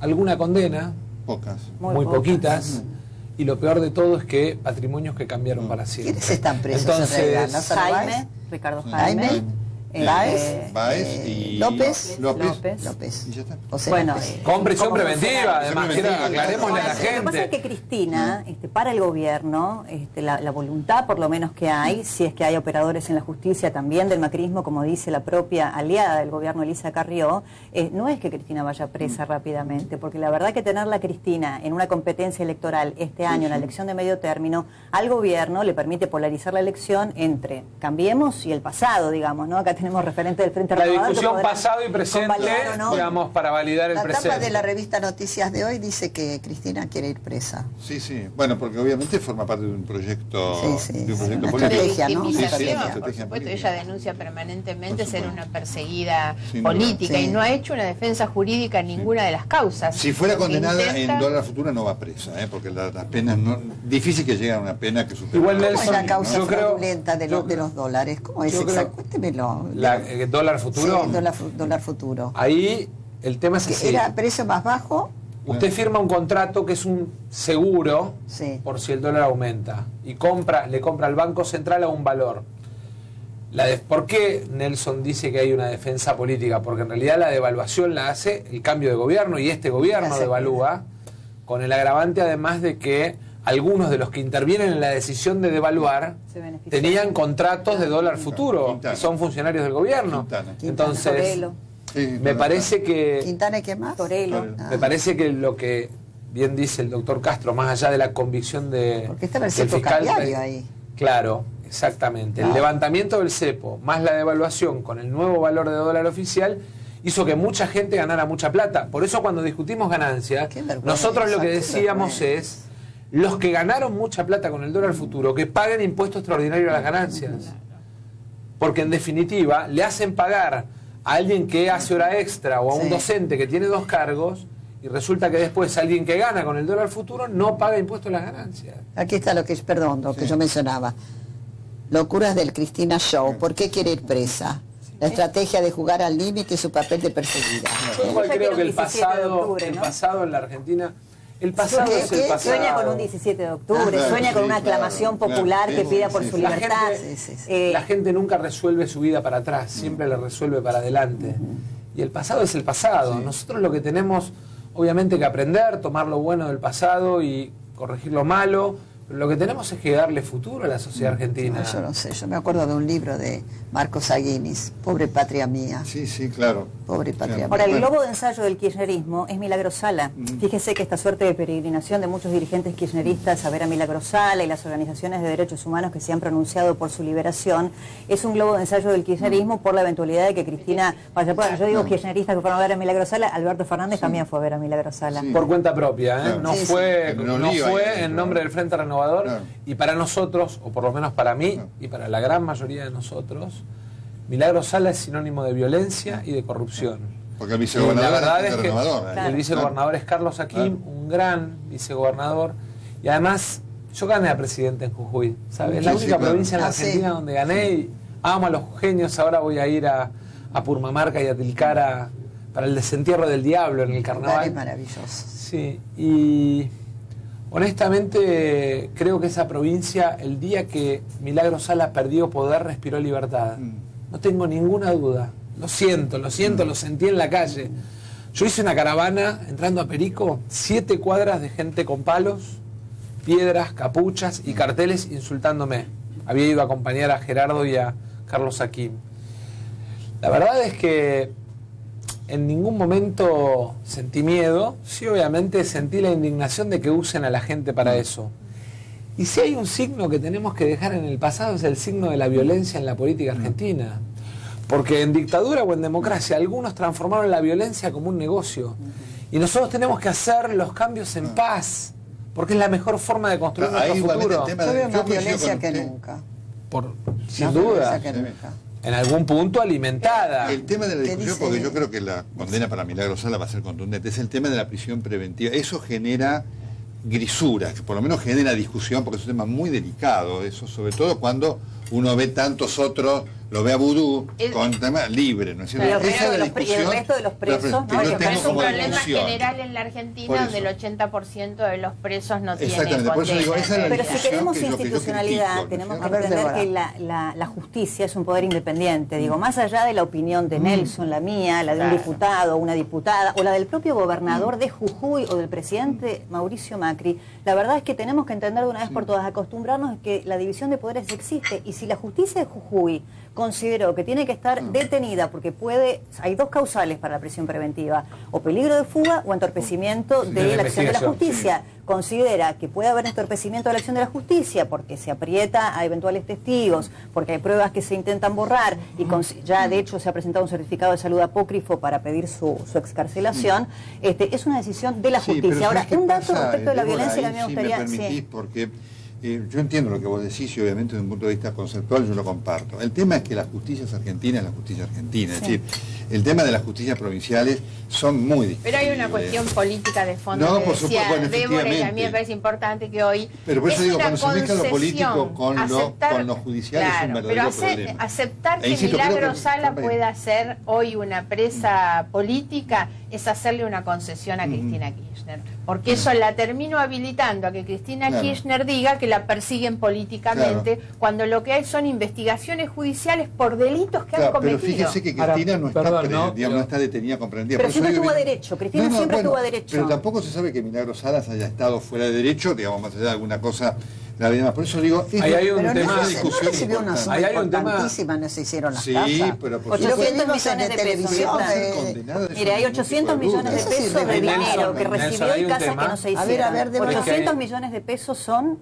alguna condena,
pocas,
muy poquitas, y lo peor de todo es que patrimonios que cambiaron para siempre.
¿Quiénes están presos?
Entonces,
Jaime, Ricardo Jaime.
Baez y
López.
Y ya está.
Bueno,
con prisión preventiva, además, aclarémosle a la gente.
Lo que pasa es que Cristina, para el gobierno, la voluntad por lo menos que hay, si es que hay operadores en la justicia también del macrismo, como dice la propia aliada del gobierno, Elisa Carrió, no es que Cristina vaya presa rápidamente, porque la verdad que tenerla Cristina en una competencia electoral este año, en la elección de medio término, al gobierno le permite polarizar la elección entre Cambiemos y el pasado, digamos, ¿no? Acá tenemos referente del Frente
Renovador. La discusión pasado y presente, digamos, para validar el presente.
La tapa de la revista Noticias de hoy dice que Cristina quiere ir presa.
Sí. Bueno, porque obviamente forma parte de un proyecto,
una
político.
Estrategia, ¿no?
Por supuesto, ella denuncia permanentemente ser una perseguida política y no ha hecho una defensa jurídica en ninguna de las causas.
Si fuera condenada en dólar futuro no va presa, porque las penas no, difícil que llegue a una pena que supere.
Igual Nelson, ¿cómo es la causa fraudulenta de los dólares? ¿Cómo es exacto? Cuéntemelo.
¿Dólar futuro?
Sí, dólar futuro.
Ahí el tema es así.
¿Era precio más bajo?
Usted firma un contrato que es un seguro por si el dólar aumenta y le compra al Banco Central a un valor. ¿Por qué Nelson dice que hay una defensa política? Porque en realidad la devaluación la hace el cambio de gobierno y este gobierno devalúa, con el agravante además de que algunos de los que intervienen en la decisión de devaluar tenían contratos de dólar futuro, que son funcionarios del gobierno. Entonces, me parece que...
¿Quintana y qué más?
Torello.
Me parece que lo que bien dice el doctor Castro, más allá de la convicción
porque estaba el
del fiscal
ahí.
Claro, exactamente. El levantamiento del cepo más la devaluación con el nuevo valor de dólar oficial hizo que mucha gente ganara mucha plata. Por eso cuando discutimos ganancias, nosotros lo que decíamos es: los que ganaron mucha plata con el dólar futuro, que paguen impuesto extraordinario a las ganancias. porque en definitiva le hacen pagar a alguien que hace hora extra o a un docente que tiene 2 cargos, y resulta que después alguien que gana con el dólar futuro no paga impuestos a las ganancias.
Aquí está lo que que yo mencionaba. Locuras del Cristina Show. ¿Por qué quiere ir presa? La estrategia de jugar al límite y su papel de perseguida.
Yo igual creo que el pasado en la Argentina... El pasado es el pasado.
Sueña con un 17 de octubre, sueña con una aclamación popular que pida por su libertad.
La gente nunca resuelve su vida para atrás, siempre la resuelve para adelante. Y el pasado es el pasado. Nosotros lo que tenemos, obviamente, que aprender, tomar lo bueno del pasado y corregir lo malo. Pero lo que tenemos es que darle futuro a la sociedad argentina.
No, yo no sé, yo me acuerdo de un libro de Marcos Aguinis, Pobre Patria Mía.
Sí, claro.
Pobre Patria Mía.
Ahora, el globo de ensayo del kirchnerismo es Milagro Sala. Fíjese que esta suerte de peregrinación de muchos dirigentes kirchneristas a ver a Milagro Sala y las organizaciones de derechos humanos que se han pronunciado por su liberación es un globo de ensayo del kirchnerismo por la eventualidad de que Cristina vaya. Bueno, yo digo kirchneristas que fueron a ver a Milagro Sala, Alberto Fernández también fue a ver a Milagro Sala.
Por cuenta propia, ¿eh? No fue en nombre del Frente Renovador. Y para nosotros, o por lo menos para mí y para la gran mayoría de nosotros, Milagro Sala es sinónimo de violencia y de corrupción.
Porque el vicegobernador,
la verdad es que el vicegobernador es Carlos Hakim, un gran vicegobernador, y además yo gané a presidente en Jujuy, ¿sabes? Es la única provincia en la Argentina donde gané, y amo a los jujeños. Ahora voy a ir a Purmamarca y a Tilcara para el desentierro del diablo en el carnaval.
Es maravilloso.
Sí, y honestamente creo que esa provincia, el día que Milagro Sala perdió poder, respiró libertad. No tengo ninguna duda. Lo siento, lo sentí en la calle. Yo hice una caravana entrando a Perico, 7 cuadras de gente con palos, piedras, capuchas y carteles insultándome. Había ido a acompañar a Gerardo y a Carlos Hakim. La verdad es que en ningún momento sentí miedo, sí, obviamente sentí la indignación de que usen a la gente para eso. Y si hay un signo que tenemos que dejar en el pasado es el signo de la violencia en la política argentina. Porque en dictadura o en democracia algunos transformaron la violencia como un negocio. Y nosotros tenemos que hacer los cambios en paz, porque es la mejor forma de construir nuestro futuro.
Yo veo más violencia que nunca.
Sin duda. En algún punto alimentada.
El tema de la discusión, porque yo creo que la condena para Milagro Sala va a ser contundente, es el tema de la prisión preventiva. Eso genera grisuras, que por lo menos genera discusión, porque es un tema muy delicado, eso, sobre todo cuando uno ve tantos otros, lo ve a Vudú con tema libre, ¿no es cierto?
Y el resto de los presos, ¿no?
Que es un problema general en la Argentina, donde el 80% de los presos no tienen condena.
Por eso digo, esa es la
Pero si queremos institucionalidad, tenemos que entender que la justicia es un poder independiente. Digo, más allá de la opinión de Nelson, la mía, la de un diputado, una diputada, o la del propio gobernador de Jujuy o del presidente Mauricio Macri, la verdad es que tenemos que entender de una vez por todas, acostumbrarnos a que la división de poderes existe. Y si la justicia de Jujuy consideró que tiene que estar detenida porque hay 2 causales para la prisión preventiva, o peligro de fuga o entorpecimiento de la acción de la justicia. Considera que puede haber entorpecimiento de la acción de la justicia porque se aprieta a eventuales testigos, porque hay pruebas que se intentan borrar y ya de hecho se ha presentado un certificado de salud apócrifo para pedir su excarcelación. Es una decisión de la justicia. Ahora, un dato respecto de la violencia que me gustaría...
Si me permitís, porque yo entiendo lo que vos decís y obviamente desde un punto de vista conceptual yo lo comparto. El tema es que la justicia argentina es la justicia argentina. Es decir, el tema de las justicias provinciales son muy difíciles.
Pero hay una cuestión política de fondo.
No, por supuesto, bueno,
Débora, y a mí me parece importante que hoy...
Pero por eso digo, cuando se mezcla lo político con lo judicial es un verdadero problema.
Aceptar que Milagro Sala pueda ser hoy una presa política es hacerle una concesión a Cristina Kirchner. Porque eso la termino habilitando a que Cristina Kirchner diga que la persiguen políticamente, cuando lo que hay son investigaciones judiciales por delitos que han cometido.
Pero fíjese que Cristina no está detenida, comprendida.
Pero siempre tuvo derecho, Cristina siempre tuvo derecho.
Pero tampoco se sabe que Milagro Salas haya estado fuera de derecho, digamos, más allá de alguna cosa grave y demás. Por eso digo,
ahí hay un tema de
discusión importantísima, no se hicieron las casas.
Sí, pero por
800 millones de pesos. Mire, hay 800 millones de pesos de dinero que recibió y casas que no se hicieron. 800 millones de pesos son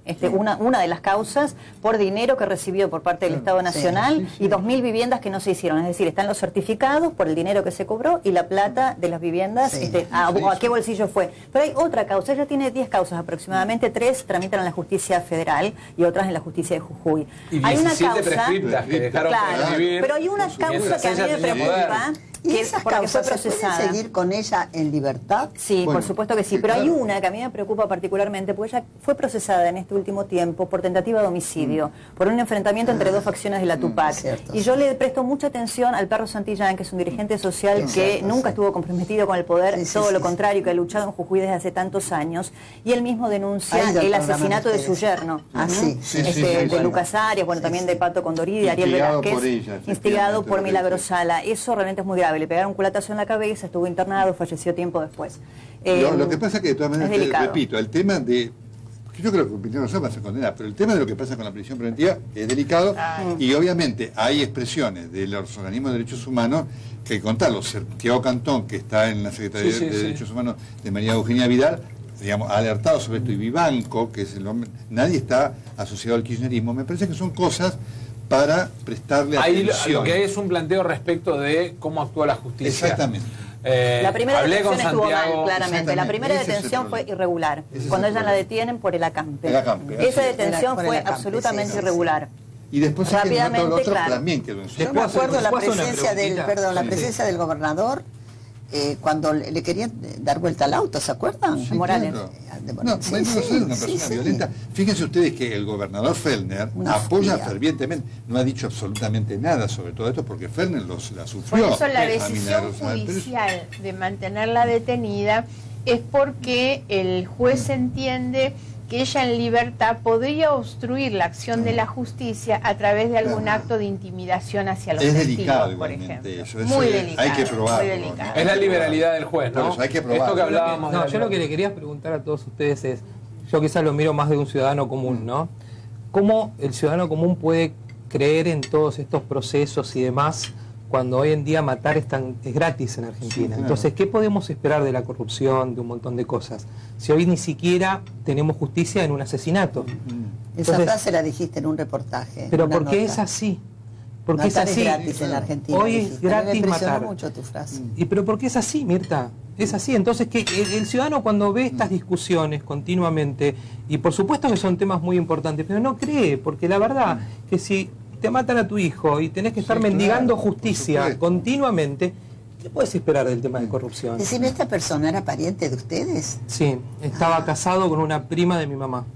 una de las causas por dinero que recibió por parte del Estado Nacional y 2.000 viviendas que no se hicieron. Es decir, están los certificados por el dinero que se cobró y la plata de las viviendas, ¿a qué bolsillo fue? Pero hay otra causa, ella tiene 10 causas aproximadamente, 3 tramitan en la justicia federal. Federal y otras en la justicia de Jujuy.
Y
hay una
17
causa,
prescriptas que dejaron prescribir.
pero hay una causa que a mí me preocupa,
¿Y
que
esas
por la que fue
causas se pueden
procesada.
seguir con ella en libertad?
Sí,
Bueno,
por supuesto que sí, pero hay
claro.
una que a mí me preocupa particularmente porque ella fue procesada en este último tiempo por tentativa de homicidio, por un enfrentamiento entre dos facciones de la Tupac.
Cierto,
Y yo le presto mucha atención al perro Santillán, que es un dirigente social que nunca estuvo comprometido con el poder,
Sí, sí,
todo
sí,
lo
sí.
contrario, que ha luchado en Jujuy desde hace tantos años, y él mismo denuncia
Ha ido al
el
programa
asesinato
de
de su
ustedes.
yerno,
Ah, sí, sí,
este,
sí,
de
bueno.
Lucas Arias, bueno, también de Pato Condorí, de Ariel
Instigado
Velázquez,
por ella,
instigado
efectivamente,
por
lo que
Milagro
dice.
Sala. Eso realmente es muy grave, le pegaron un culatazo en la cabeza, estuvo internado, falleció tiempo después.
Lo que pasa es que de todas maneras,
es delicado.
repito, el tema de... Yo creo que no se va a condenar, pero el tema de lo que pasa con la prisión preventiva es delicado y obviamente hay expresiones de los organismos de derechos humanos que hay que contarlo. Santiago Cantón, que está en la Secretaría
Sí, sí,
de
sí.
Derechos Humanos de María Eugenia Vidal, digamos, ha alertado sobre esto, y Vivanco, que es el hombre, nadie está asociado al kirchnerismo. Me parece que son cosas para prestarle
Ahí
atención.
lo que hay es un planteo respecto de cómo actúa la justicia.
Exactamente.
La primera
hablé con
detención estuvo
Santiago.
mal, claramente. La
Exactamente,
primera
ese es el
detención fue
problema.
irregular.
Ese es
Cuando
el
ella la
problema.
detienen por el acampe.
El acampe, así
Esa
es.
detención
Por el
fue
acampe,
absolutamente
sí, sí, sí.
irregular.
Y después hay que todo
Rápidamente,
lo otro
claro.
también quedó en su...
Yo me acuerdo la
¿puedo hacer una
presencia del,
preguntita?
perdón, la
Sí.
presencia del gobernador cuando le querían dar vuelta al auto, ¿se acuerdan?
Sí,
Morales.
claro.
De
No,
Morales.
bueno,
Sí,
no
sí,
soy una
sí,
persona
sí.
violenta. Fíjense ustedes que el gobernador Fellner
Una
apoya
furia.
fervientemente, no ha dicho absolutamente nada sobre todo esto porque Fellner la
Por
sufrió.
eso la
a
decisión
Milagros Sala. Pero es-
judicial de mantenerla detenida es porque el juez entiende que ella en libertad podría obstruir la acción de la justicia a través de algún
Claro.
acto de intimidación hacia los
Es
testigos,
delicado
por
igualmente
ejemplo.
eso.
Muy
es-
delicado.
hay que probarlo.
Muy delicado.
Es la liberalidad del juez, ¿no?
Por eso hay que probarlo.
Esto que hablábamos.
No,
de la
yo lo que le
libertad.
quería preguntar a todos ustedes es, yo quizás lo miro más de un ciudadano común, ¿no? ¿Cómo el ciudadano común puede creer en todos estos procesos y demás cuando hoy en día matar es gratis en Argentina?
Sí, claro.
Entonces, ¿qué podemos esperar de la corrupción, de un montón de cosas? Si hoy ni siquiera tenemos justicia en un asesinato.
Esa
Entonces,
frase la dijiste en un reportaje.
pero
una
¿por qué
nota.
es así? Porque
Matar
es así.
gratis en Argentina.
Hoy es
dijiste. A mí
gratis
me impresionó
matar.
mucho tu frase.
Pero ¿por qué es así, Mirta? Es así. Entonces, que el ciudadano cuando ve estas discusiones continuamente, y por supuesto que son temas muy importantes, pero no cree, porque la verdad que si te matan a tu hijo y tenés que estar
Sí,
mendigando
claro, por
justicia
supuesto.
continuamente, ¿qué puedes esperar del tema de corrupción?
Decime, ¿esta persona era pariente de ustedes?
Sí, estaba casado con una prima de mi mamá.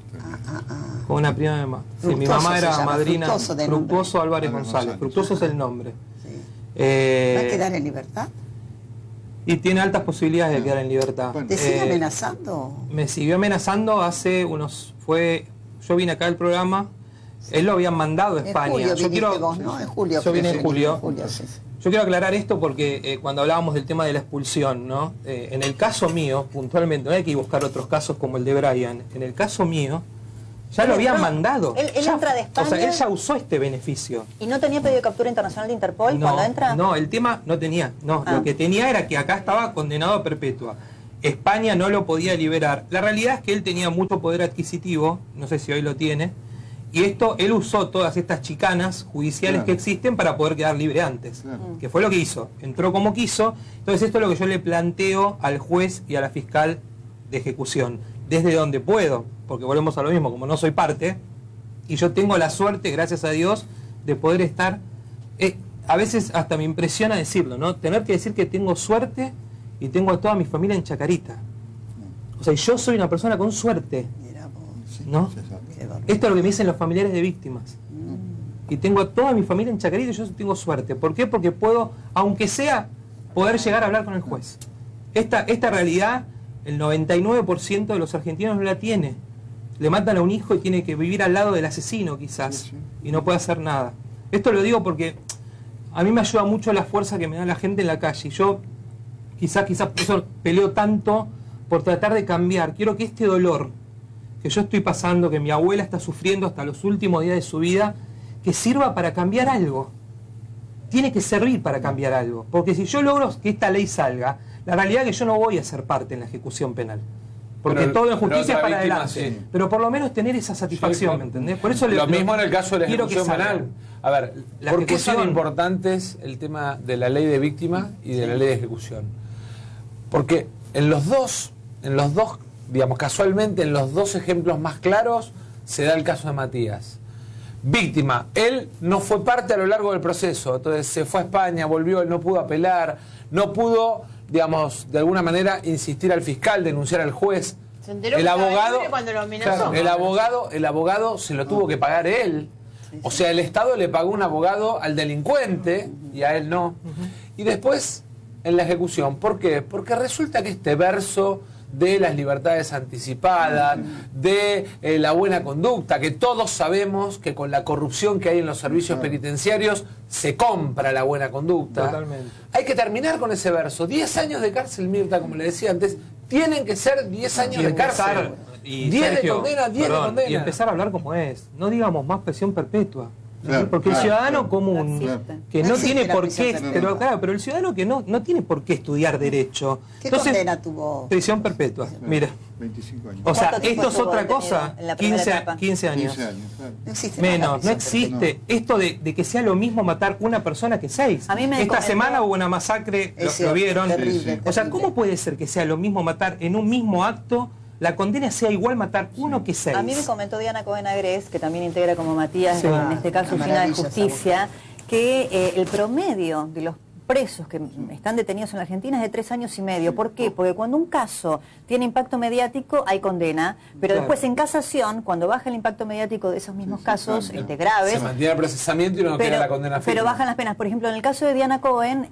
Con una prima de mi mamá. Sí, mi
Fructuoso
mamá
se
era
llama,
madrina.
Fructuoso de nombre.
Fructuoso Álvarez
Álvarez
González.
González.
Fructuoso es el nombre.
Sí. ¿Va a quedar en libertad?
Y tiene altas posibilidades de quedar en libertad.
Bueno.
¿Te sigue
Eh,
amenazando?
Me siguió amenazando hace unos... Yo vine acá al programa, él lo habían mandado a
En
España.
julio
Yo
viniste
quiero,
vos, ¿no? En julio.
Yo vine
creo
en
que
julio.
sí, sí.
Yo quiero aclarar esto porque cuando hablábamos del tema de la expulsión, ¿no? En el caso mío, puntualmente, no hay que buscar otros casos como el de Brian, en el caso mío, ya lo habían mandado.
Él
Ya-
entra de
O sea,
España.
él ya usó este beneficio.
¿Y no tenía pedido de captura internacional de Interpol cuando entra?
No, el tema no tenía. No,
Ah.
lo que tenía era que acá estaba condenado a perpetua. España no lo podía liberar. La realidad es que él tenía mucho poder adquisitivo, no sé si hoy lo tiene, y él usó todas estas chicanas judiciales
Claro.
que existen para poder quedar libre antes,
Claro.
que fue lo que hizo. Entró como quiso. Entonces esto es lo que yo le planteo al juez y a la fiscal de ejecución, desde donde puedo, porque volvemos a lo mismo, como no soy parte, y yo tengo la suerte, gracias a Dios, de poder estar, a veces hasta me impresiona decirlo, ¿no? Tener que decir que tengo suerte y tengo a toda mi familia en Chacarita. O sea, yo soy una persona con suerte,
Mira vos,
Sí,
¿no?
sí, sí.
qué barbaridad.
Esto es lo que me dicen los familiares de víctimas. Y tengo a toda mi familia en Chacarita y yo tengo suerte. ¿Por qué? Porque puedo, aunque sea, poder llegar a hablar con el juez. Esta realidad, el 99% de los argentinos no la tiene. Le matan a un hijo y tiene que vivir al lado del asesino, quizás,
Sí, sí.
y no puede hacer nada. Esto lo digo porque a mí me ayuda mucho la fuerza que me da la gente en la calle. Y yo quizás por eso peleo tanto por tratar de cambiar. Quiero que este dolor que yo estoy pasando, que mi abuela está sufriendo hasta los últimos días de su vida, que sirva para cambiar algo. Tiene que servir para cambiar algo. Porque si yo logro que esta ley salga, la realidad es que yo no voy a ser parte en la ejecución penal. Porque
Pero-
todo en
pero
justicia es
otra
para
víctima,
adelante.
sí.
Pero por lo menos tener esa satisfacción,
Sí,
¿me entendés? Por eso
lo mismo en el caso de la
quiero que
ejecución
salga.
penal. A ver,
La
¿por qué son
ejecución-
importantes el tema de la ley de víctima y de la ley de ejecución? Porque en los dos, digamos, casualmente en los dos ejemplos más claros, se da el caso de Matías. Víctima, él no fue parte a lo largo del proceso, entonces se fue a España, volvió, él no pudo apelar, no pudo, digamos, de alguna manera insistir al fiscal, denunciar al juez.
Se enteró
El
que estaba
abogado,
libre cuando lo amenazó.
claro, el abogado se lo tuvo que pagar él. O sea, el Estado le pagó un abogado al delincuente y a él no. Y después, en la ejecución, ¿por qué? Porque resulta que este verso de las libertades anticipadas, de la buena conducta, que todos sabemos que con la corrupción que hay en los servicios penitenciarios se compra la buena conducta.
Totalmente.
Hay que terminar con ese verso. 10 años de cárcel, Mirta, como le decía antes, tienen que ser 10 años de cárcel.
Y
10 de
Sergio,
condena, 10 de condena.
y empezar a hablar como es. No digamos más prisión perpetua.
Claro,
Porque el
claro,
ciudadano común, que
No
no
existe
tiene
la
por
prisión
qué,
perpetua.
pero el ciudadano que no tiene por qué estudiar derecho.
¿Qué condena tuvo?
Prisión perpetua, mira.
25 años.
O sea,
¿Cuánto tiempo
esto es
estuvo
otra
detenido
cosa,
en la primera
15
etapa?
15 años.
15 años, claro.
No existe más la
Menos, no
prisión
existe esto de que sea lo mismo matar una persona que 6.
A mí me
Esta
comentó-
semana hubo una masacre,
Es
lo
cierto,
vieron.
terrible,
O sea,
terrible.
¿cómo puede ser que sea lo mismo matar en un mismo acto, la condena sea igual matar uno que 6?
A mí me comentó Diana Cohen Agres, que también integra como Matías,
Sí.
en este caso
Una
Oficina de
maravilla esa
Justicia, que el promedio de los presos que están detenidos en la Argentina es de 3 años y medio. ¿Por qué? Porque cuando un caso tiene impacto mediático hay condena, pero
Claro.
después en casación, cuando baja el impacto mediático de esos mismos casos graves,
Se mantiene el procesamiento y no queda la condena firme.
pero bajan las penas. Por ejemplo, en el caso de Diana Cohen,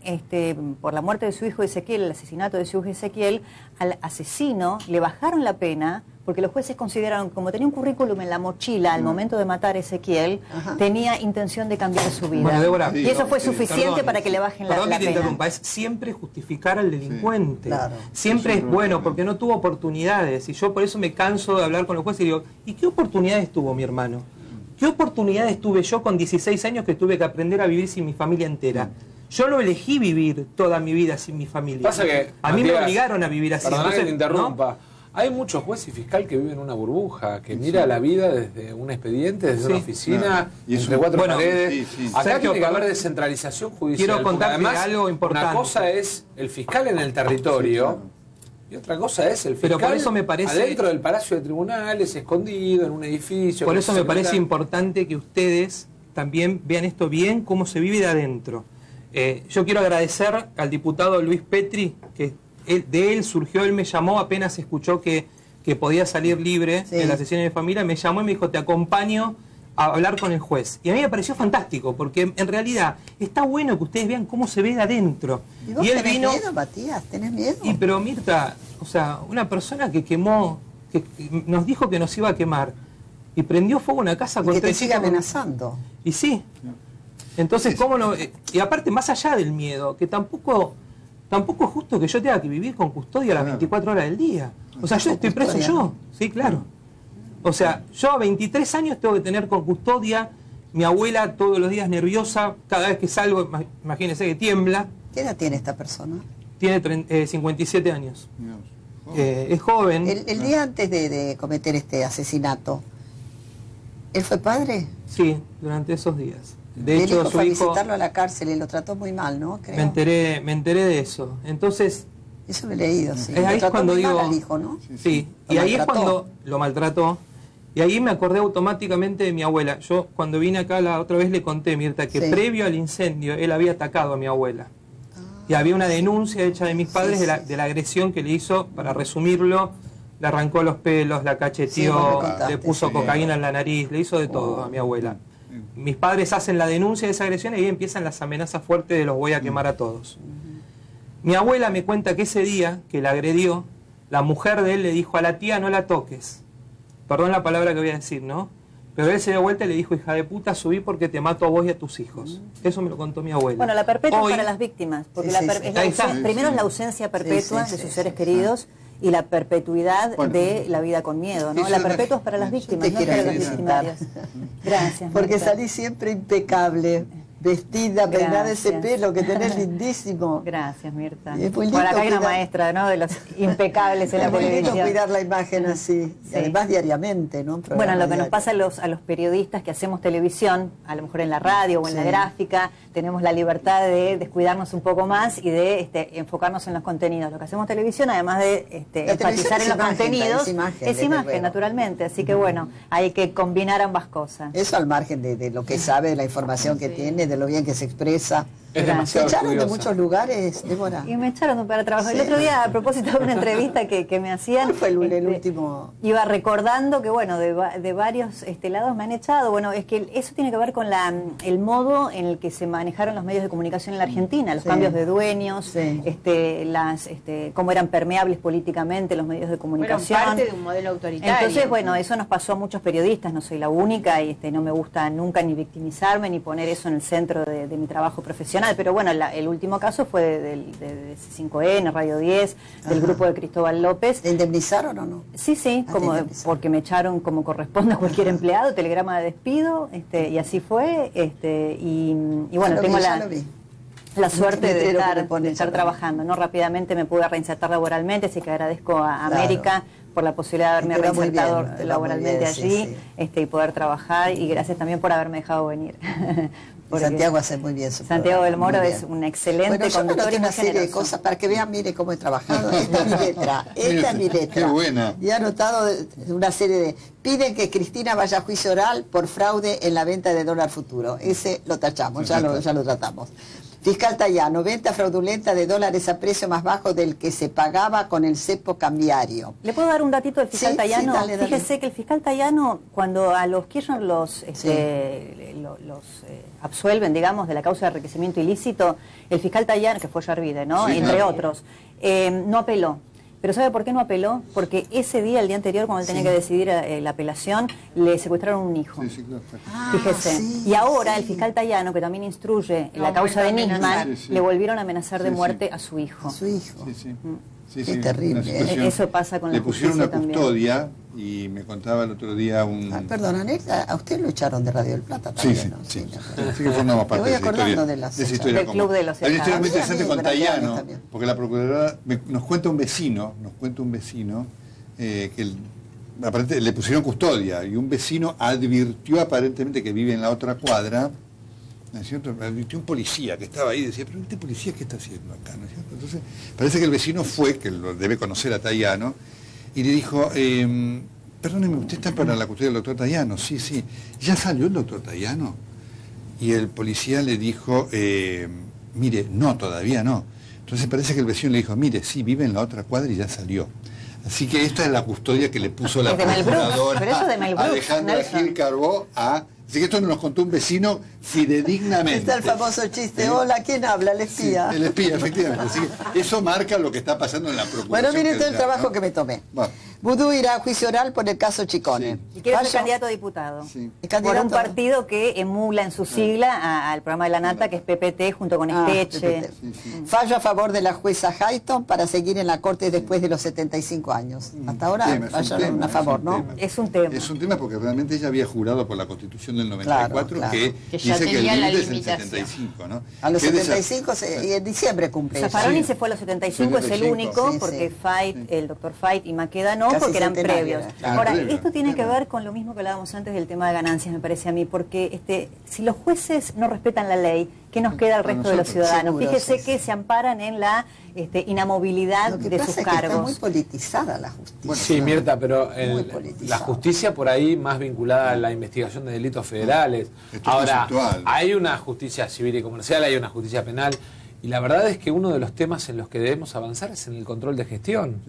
por la muerte de su hijo Ezequiel, el asesinato de su hijo Ezequiel, al asesino le bajaron la pena porque los jueces consideraron que como tenía un currículum en la mochila al momento de matar a Ezequiel, tenía intención de cambiar su vida.
Bueno, Débora,
y eso fue
sí,
suficiente
perdón,
para que le bajen
perdón
la
que te
pena.
interrumpa, es siempre justificar al delincuente.
claro.
Siempre
Es
es
un
bueno,
problema.
porque no tuvo oportunidades. Y yo por eso me canso de hablar con los jueces y digo, ¿y qué oportunidades tuvo mi hermano? ¿Qué oportunidades tuve yo con 16 años que tuve que aprender a vivir sin mi familia entera? Yo lo elegí vivir toda mi vida sin mi familia.
Pasa que,
a mí me
Matías,
obligaron a vivir así.
Perdona que
Entonces,
te interrumpa. Hay muchos jueces y fiscal que viven en una burbuja, que mira la vida desde un expediente, desde una
Sí,
oficina,
claro. Y
entre
eso-
cuatro
bueno,
paredes.
sí, sí.
Acá
Sergio,
tiene que haber
perdón.
descentralización judicial.
Quiero
porque
contarte
además,
algo importante.
Una cosa es el fiscal en el territorio.
Sí, claro.
Y otra cosa es el fiscal
Pero por eso me parece-
adentro del Palacio de Tribunales, escondido en un edificio.
Por
con
eso me parece
secretario.
importante que ustedes también vean esto bien, cómo se vive de adentro. Yo quiero agradecer al diputado Luis Petri, que de él surgió, él me llamó apenas escuchó que podía salir libre
Sí.
en las sesiones de familia, me llamó y me dijo, te acompaño a hablar con el juez. Y a mí me pareció fantástico, porque en realidad está bueno que ustedes vean cómo se ve de adentro.
¿Y vos
él
tenés
vino...
miedo, Matías? ¿Tenés miedo?
Pero Mirta, o sea, una persona que quemó, que nos dijo que nos iba a quemar y prendió fuego a una casa
Y
con
que te
3
sigue
hijos.
amenazando.
Y sí. Entonces, ¿cómo no? Y aparte, más allá del miedo, que tampoco es justo que yo tenga que vivir con custodia las 24 horas del día. O sea, yo estoy preso
Custodia.
yo. Sí, claro. O sea, yo a 23 años tengo que tener con custodia, mi abuela todos los días nerviosa, cada vez que salgo, imagínense que tiembla,
¿Qué edad tiene esta persona?
tiene 57 años.
Digamos.
Es joven.
El día antes de cometer este asesinato, ¿él fue padre?
Sí, durante esos días. De
El
hecho,
hijo
su
fue a
hijo,
visitarlo a la cárcel y lo trató muy mal, ¿no? Creo.
me enteré de eso. Entonces,
Eso lo he leído, sí.
Es ahí
Lo trató
cuando
muy mal
digo-
al hijo, ¿no?
sí,
Lo
y ahí es
maltrató.
cuando lo maltrató. Y ahí me acordé automáticamente de mi abuela. Yo cuando vine acá la otra vez le conté, Mirta, que
Sí.
previo al incendio él había atacado a mi abuela. Y había una denuncia hecha de mis padres
Sí,
de la agresión que le hizo, para resumirlo, le arrancó los pelos, la
Sí,
cacheteó,
vos me contaste,
le puso
sí.
cocaína en la nariz, le hizo de todo a mi abuela. Mis padres hacen la denuncia de esa agresión y ahí empiezan las amenazas fuertes de los voy a quemar a todos. Mi abuela me cuenta que ese día que la agredió, la mujer de él le dijo a la tía no la toques. Perdón la palabra que voy a decir, ¿no? Pero él se dio vuelta y le dijo, hija de puta, subí porque te mato a vos y a tus hijos. Eso me lo contó mi abuela.
Bueno, la perpetua es
Hoy-
para las víctimas, porque
Sí,
la
sí,
per-
sí.
es la
Ahí está.
ausen- primero es la ausencia perpetua
Sí, sí,
de sus
sí,
seres
sí.
queridos y la perpetuidad
Bueno.
de la vida con miedo, ¿no?
Eso
La
es la-
perpetua es para las
yo
víctimas,
te
no es
quiero
para las
felicitar.
victimarias. Gracias.
Porque
Marta.
salí siempre impecable. vestida, peinada ese
Gracias.
pelo que tenés lindísimo.
Gracias, Mirta.
Es muy lindo
Bueno, acá hay una
cuidar-
maestra, ¿no? De los impecables en la
Es muy lindo
televisión.
cuidar la imagen así. Y
Sí.
además diariamente, ¿no? Un
Bueno,
programa
lo que nos
diario.
pasa a los periodistas que hacemos televisión, a lo mejor en la radio o en la
Sí.
gráfica, tenemos la libertad de descuidarnos un poco más y de enfocarnos en los contenidos. Lo que hacemos en televisión, además de
La televisión
enfatizar
es
en los
imagen,
contenidos,
es imagen, desde luego.
naturalmente. Así que bueno, hay que combinar ambas cosas.
Eso al margen de lo que sabe, de la información que tiene, de lo bien que se expresa.
Es
¿Se
demasiado
echaron de
estudiosa.
muchos lugares, Débora?
Y me echaron para trabajar.
Sí.
El otro día, a propósito de una entrevista que me hacían,
¿Cuál fue el último?
iba recordando que, bueno, de varios lados me han echado. Bueno, es que eso tiene que ver con el modo en el que se manejaron los medios de comunicación en la Argentina, los
Sí.
cambios de dueños,
Sí.
cómo eran permeables políticamente los medios de
Fueron
comunicación.
parte de un modelo autoritario.
Entonces, bueno, eso nos pasó a muchos periodistas, no soy la única y no me gusta nunca ni victimizarme ni poner eso en el centro de mi trabajo profesional, pero bueno, el último caso fue de C5N, Radio 10, del
Ajá.
grupo de Cristóbal López.
¿Te indemnizaron o no?
Sí, sí,
Ah,
como
te indemnizaron.
porque me echaron como corresponde a cualquier empleado, telegrama de despido, y así fue, y bueno,
Ya lo
tengo
vi, ya lo vi.
la suerte de
letrero que
estar,
me pone,
de estar
ya lo vi.
trabajando, ¿no? Rápidamente me pude reinsertar laboralmente, así que agradezco a
Claro.
América por la posibilidad de haberme
Te va muy
reinsertado
bien, te va muy
laboralmente
bien,
allí,
sí,
y poder trabajar, y gracias también por haberme dejado venir. Porque
Santiago hace muy bien su
Santiago del
programa,
Moro
muy
es
bien.
un excelente
Bueno, yo
conductor
anoté
y muy
una serie de
generoso.
cosas para que vean, mire cómo he trabajado. Esta es mi letra, esta es mi letra.
Qué buena.
Y he anotado una serie de... Piden que Cristina vaya a juicio oral por fraude en la venta de dólar futuro. Ese lo tachamos, ya lo tratamos. Fiscal Tayano, venta fraudulenta de dólares a precio más bajo del que se pagaba con el cepo cambiario.
¿Le puedo dar un datito del fiscal
Sí,
Tayano?
sí, dale, dale.
Fíjese que el fiscal Tayano, cuando a los Kirchner los absuelven, digamos, de la causa de enriquecimiento ilícito, el fiscal Tayano, que fue Yarvide, ¿no?
Sí,
Entre
claro.
otros, no apeló. Pero ¿sabe por qué no apeló? Porque ese día, el día anterior, cuando él tenía
Sí.
que decidir la apelación, le secuestraron un hijo.
Sí, sí, claro.
Fíjese.
sí,
y ahora
sí.
el fiscal Tayano, que también instruye
Lo
la
han
causa de
vuelto a
Nisman,
amenazar.
Sí, sí.
le volvieron a amenazar de
Sí, sí.
muerte a su hijo.
A su hijo.
Sí, sí. Sí,
Qué
sí,
terrible,
una situación.
Eso pasa con la
Le pusieron
justicia
una
también.
custodia y me contaba el otro día un...
Ah, perdón, Anel, a usted lo echaron de Radio del Plata
Sí,
también,
sí,
¿no?
sí.
me acuerdo.
Así que formamos parte
Me voy
de esa
acordando
historia.
de las
esa
echadas.
historia
Del
común.
Club de los
Hay una historia muy
Echados.
interesante
Sí,
con
amigo,
Tayano,
pero también.
porque la procuradora nos cuenta un vecino, que aparentemente le pusieron custodia y un vecino advirtió aparentemente que vive en la otra cuadra, ¿no es cierto? Advirtió un policía que estaba ahí y decía, pero este policía ¿qué está haciendo acá? ¿No es cierto? Entonces, parece que el vecino fue, que lo debe conocer a Tayano, y le dijo, perdóneme, ¿usted está para la custodia del doctor Tayano? Sí, sí. ¿Ya salió el doctor Tayano? Y el policía le dijo, mire, no, todavía no. Entonces parece que el vecino le dijo, mire, sí, vive en la otra cuadra y ya salió. Así que esta es la custodia que le puso la
Es de Mel Brooks,
procuradora
pero eso es de Mel Brooks,
Alejandra
Nelson.
Gil Carbó a... Así que esto nos contó un vecino fidedignamente.
Está el famoso chiste, hola, ¿quién habla? El espía.
Sí, el espía, efectivamente. Así que eso marca lo que está pasando en la procuración.
Bueno, miren todo el
ya,
trabajo
¿no?
que me tomé.
Bueno.
Vudú irá a juicio oral por el caso Chicone.
Y quiere ser
Fallo-
candidato a diputado.
Sí.
¿Es
Por
candidato?
un partido que emula en su sigla al programa de la Nata, que es PPT, junto con
Ah,
Esteche.
PPT. Fallo a favor de la jueza Hayton para seguir en la corte después de los 75 años. Hasta ahora
Tema, es un
fallo
tema,
a favor,
es un
¿no?
tema.
Es un tema.
Es un tema porque realmente ella había jurado por la Constitución del 94
Claro,
que,
Que ya
dice que el
tenía la
límite es el
limitación.
75, ¿no?
A los
Que es de esa-
75 y en diciembre cumple. ella.
Zaffaroni
Sí.
se fue a los 75, es el
75,
único,
sí,
porque
sí.
Fait, el doctor Fait y Maqueda no,
Casi
porque eran
centenario,
previos.
claro.
Ahora,
Previo,
esto tiene que
claro.
ver con lo mismo que hablábamos antes del tema de ganancias, me parece a mí, porque si los jueces no respetan la ley, ¿qué nos queda al
A
resto de los
nosotros.
ciudadanos?
Seguro,
Fíjese
sí,
que se amparan en la inamovilidad
Lo que
de
pasa
sus
es que está muy
cargos.
politizada la justicia.
Sí, Mirta, pero
Muy politizado.
la justicia por ahí más vinculada a la investigación de delitos federales.
Esto es
Ahora,
conceptual.
hay una justicia civil y comercial, hay una justicia penal, y la verdad es que uno de los temas en los que debemos avanzar es en el control de gestión.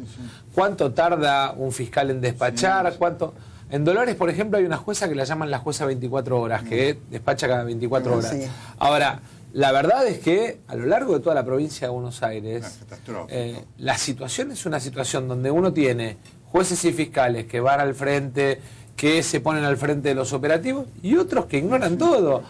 ¿Cuánto tarda un fiscal en despachar? ¿Cuánto? En Dolores, por ejemplo, hay una jueza que la llaman la jueza 24 horas, que despacha cada 24 horas.
Sí.
Ahora, la verdad es que a lo largo de toda la provincia de Buenos Aires,
Una catástrofe.
la situación es una situación donde uno tiene jueces y fiscales que van al frente, que se ponen al frente de los operativos, y otros que ignoran todo.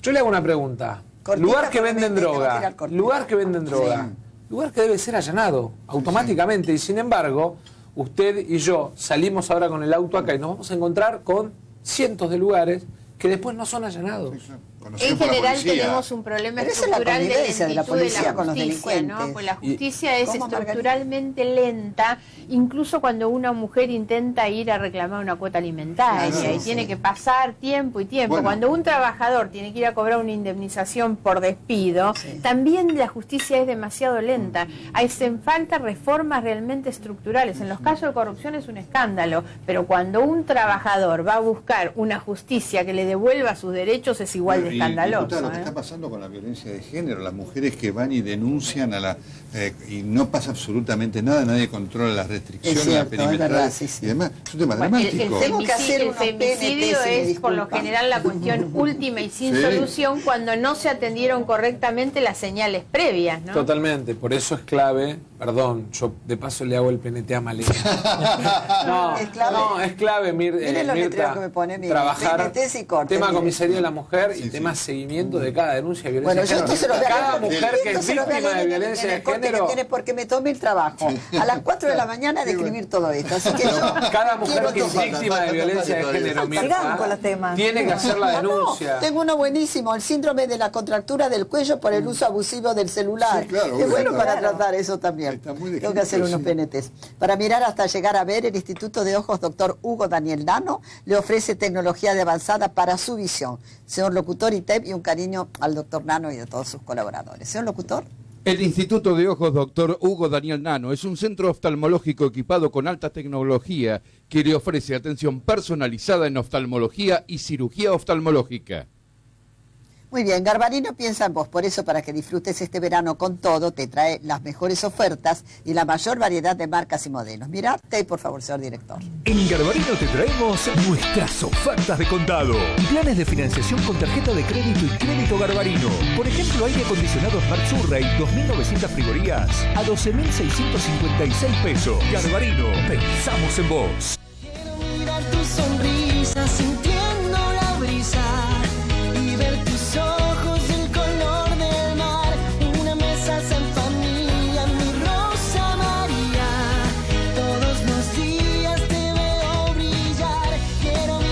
Yo le hago una pregunta.
Cortita,
Lugar que
pero
venden
tengo que
droga,
tirar cortita.
lugar que venden droga, lugar que debe ser allanado automáticamente, y sin embargo, usted y yo salimos ahora con el auto acá y nos vamos a encontrar con cientos de lugares que después no son allanados.
En general tenemos un problema estructural de lentitud de la
policía con los
justicia,
delincuentes.
¿no? Pues la justicia es estructuralmente lenta, incluso cuando una mujer intenta ir a reclamar una cuota alimentaria y tiene que pasar tiempo y tiempo.
Bueno.
Cuando un trabajador tiene que ir a cobrar una indemnización por despido, también la justicia es demasiado lenta. Hacen falta reformas realmente estructurales. En los casos de corrupción es un escándalo, pero cuando un trabajador va a buscar una justicia que le devuelva sus derechos es igual de escandaloso.
Diputada, lo que está pasando con la violencia de género, las mujeres que van y denuncian y no pasa absolutamente nada, nadie controla las restricciones, la perimetral y demás. Es un tema dramático.
El femicidio es por lo general la cuestión última y sin solución cuando no se atendieron correctamente las señales previas, ¿no?
Totalmente, por eso es clave, perdón, yo de paso le hago el PNT a Malena. Es clave, Mirta,
que me pone,
trabajar tema comisaría de la mujer y tema seguimiento de cada denuncia de violencia de género. Cada mujer que es víctima de violencia de género,
porque me tomé el trabajo a las 4 de la mañana de escribir todo esto. Así que
cada mujer que es víctima de violencia de género, Mirta, tiene que hacer la denuncia.
Tengo uno buenísimo, el síndrome de la contractura del cuello por el uso abusivo del celular. Es bueno para tratar eso también. Tengo que hacer unos PNTs. Para mirar hasta llegar a ver, el Instituto de Ojos Dr. Hugo Daniel Nano le ofrece tecnología de avanzada para su visión. Señor locutor, ITEP, y un cariño al doctor Nano y a todos sus colaboradores. Señor locutor.
El Instituto de Ojos Dr. Hugo Daniel Nano es un centro oftalmológico equipado con alta tecnología que le ofrece atención personalizada en oftalmología y cirugía oftalmológica.
Muy bien, Garbarino piensa en vos, por eso para que disfrutes este verano con todo, te trae las mejores ofertas y la mayor variedad de marcas y modelos. Mirate, por favor, señor director.
En Garbarino te traemos nuestras ofertas de contado. Planes de financiación con tarjeta de crédito y crédito Garbarino. Por ejemplo, aire acondicionado Smart Surrey 2.900 frigorías a 12.656 pesos. Garbarino, pensamos en vos.
Quiero mirar tu sonrisa.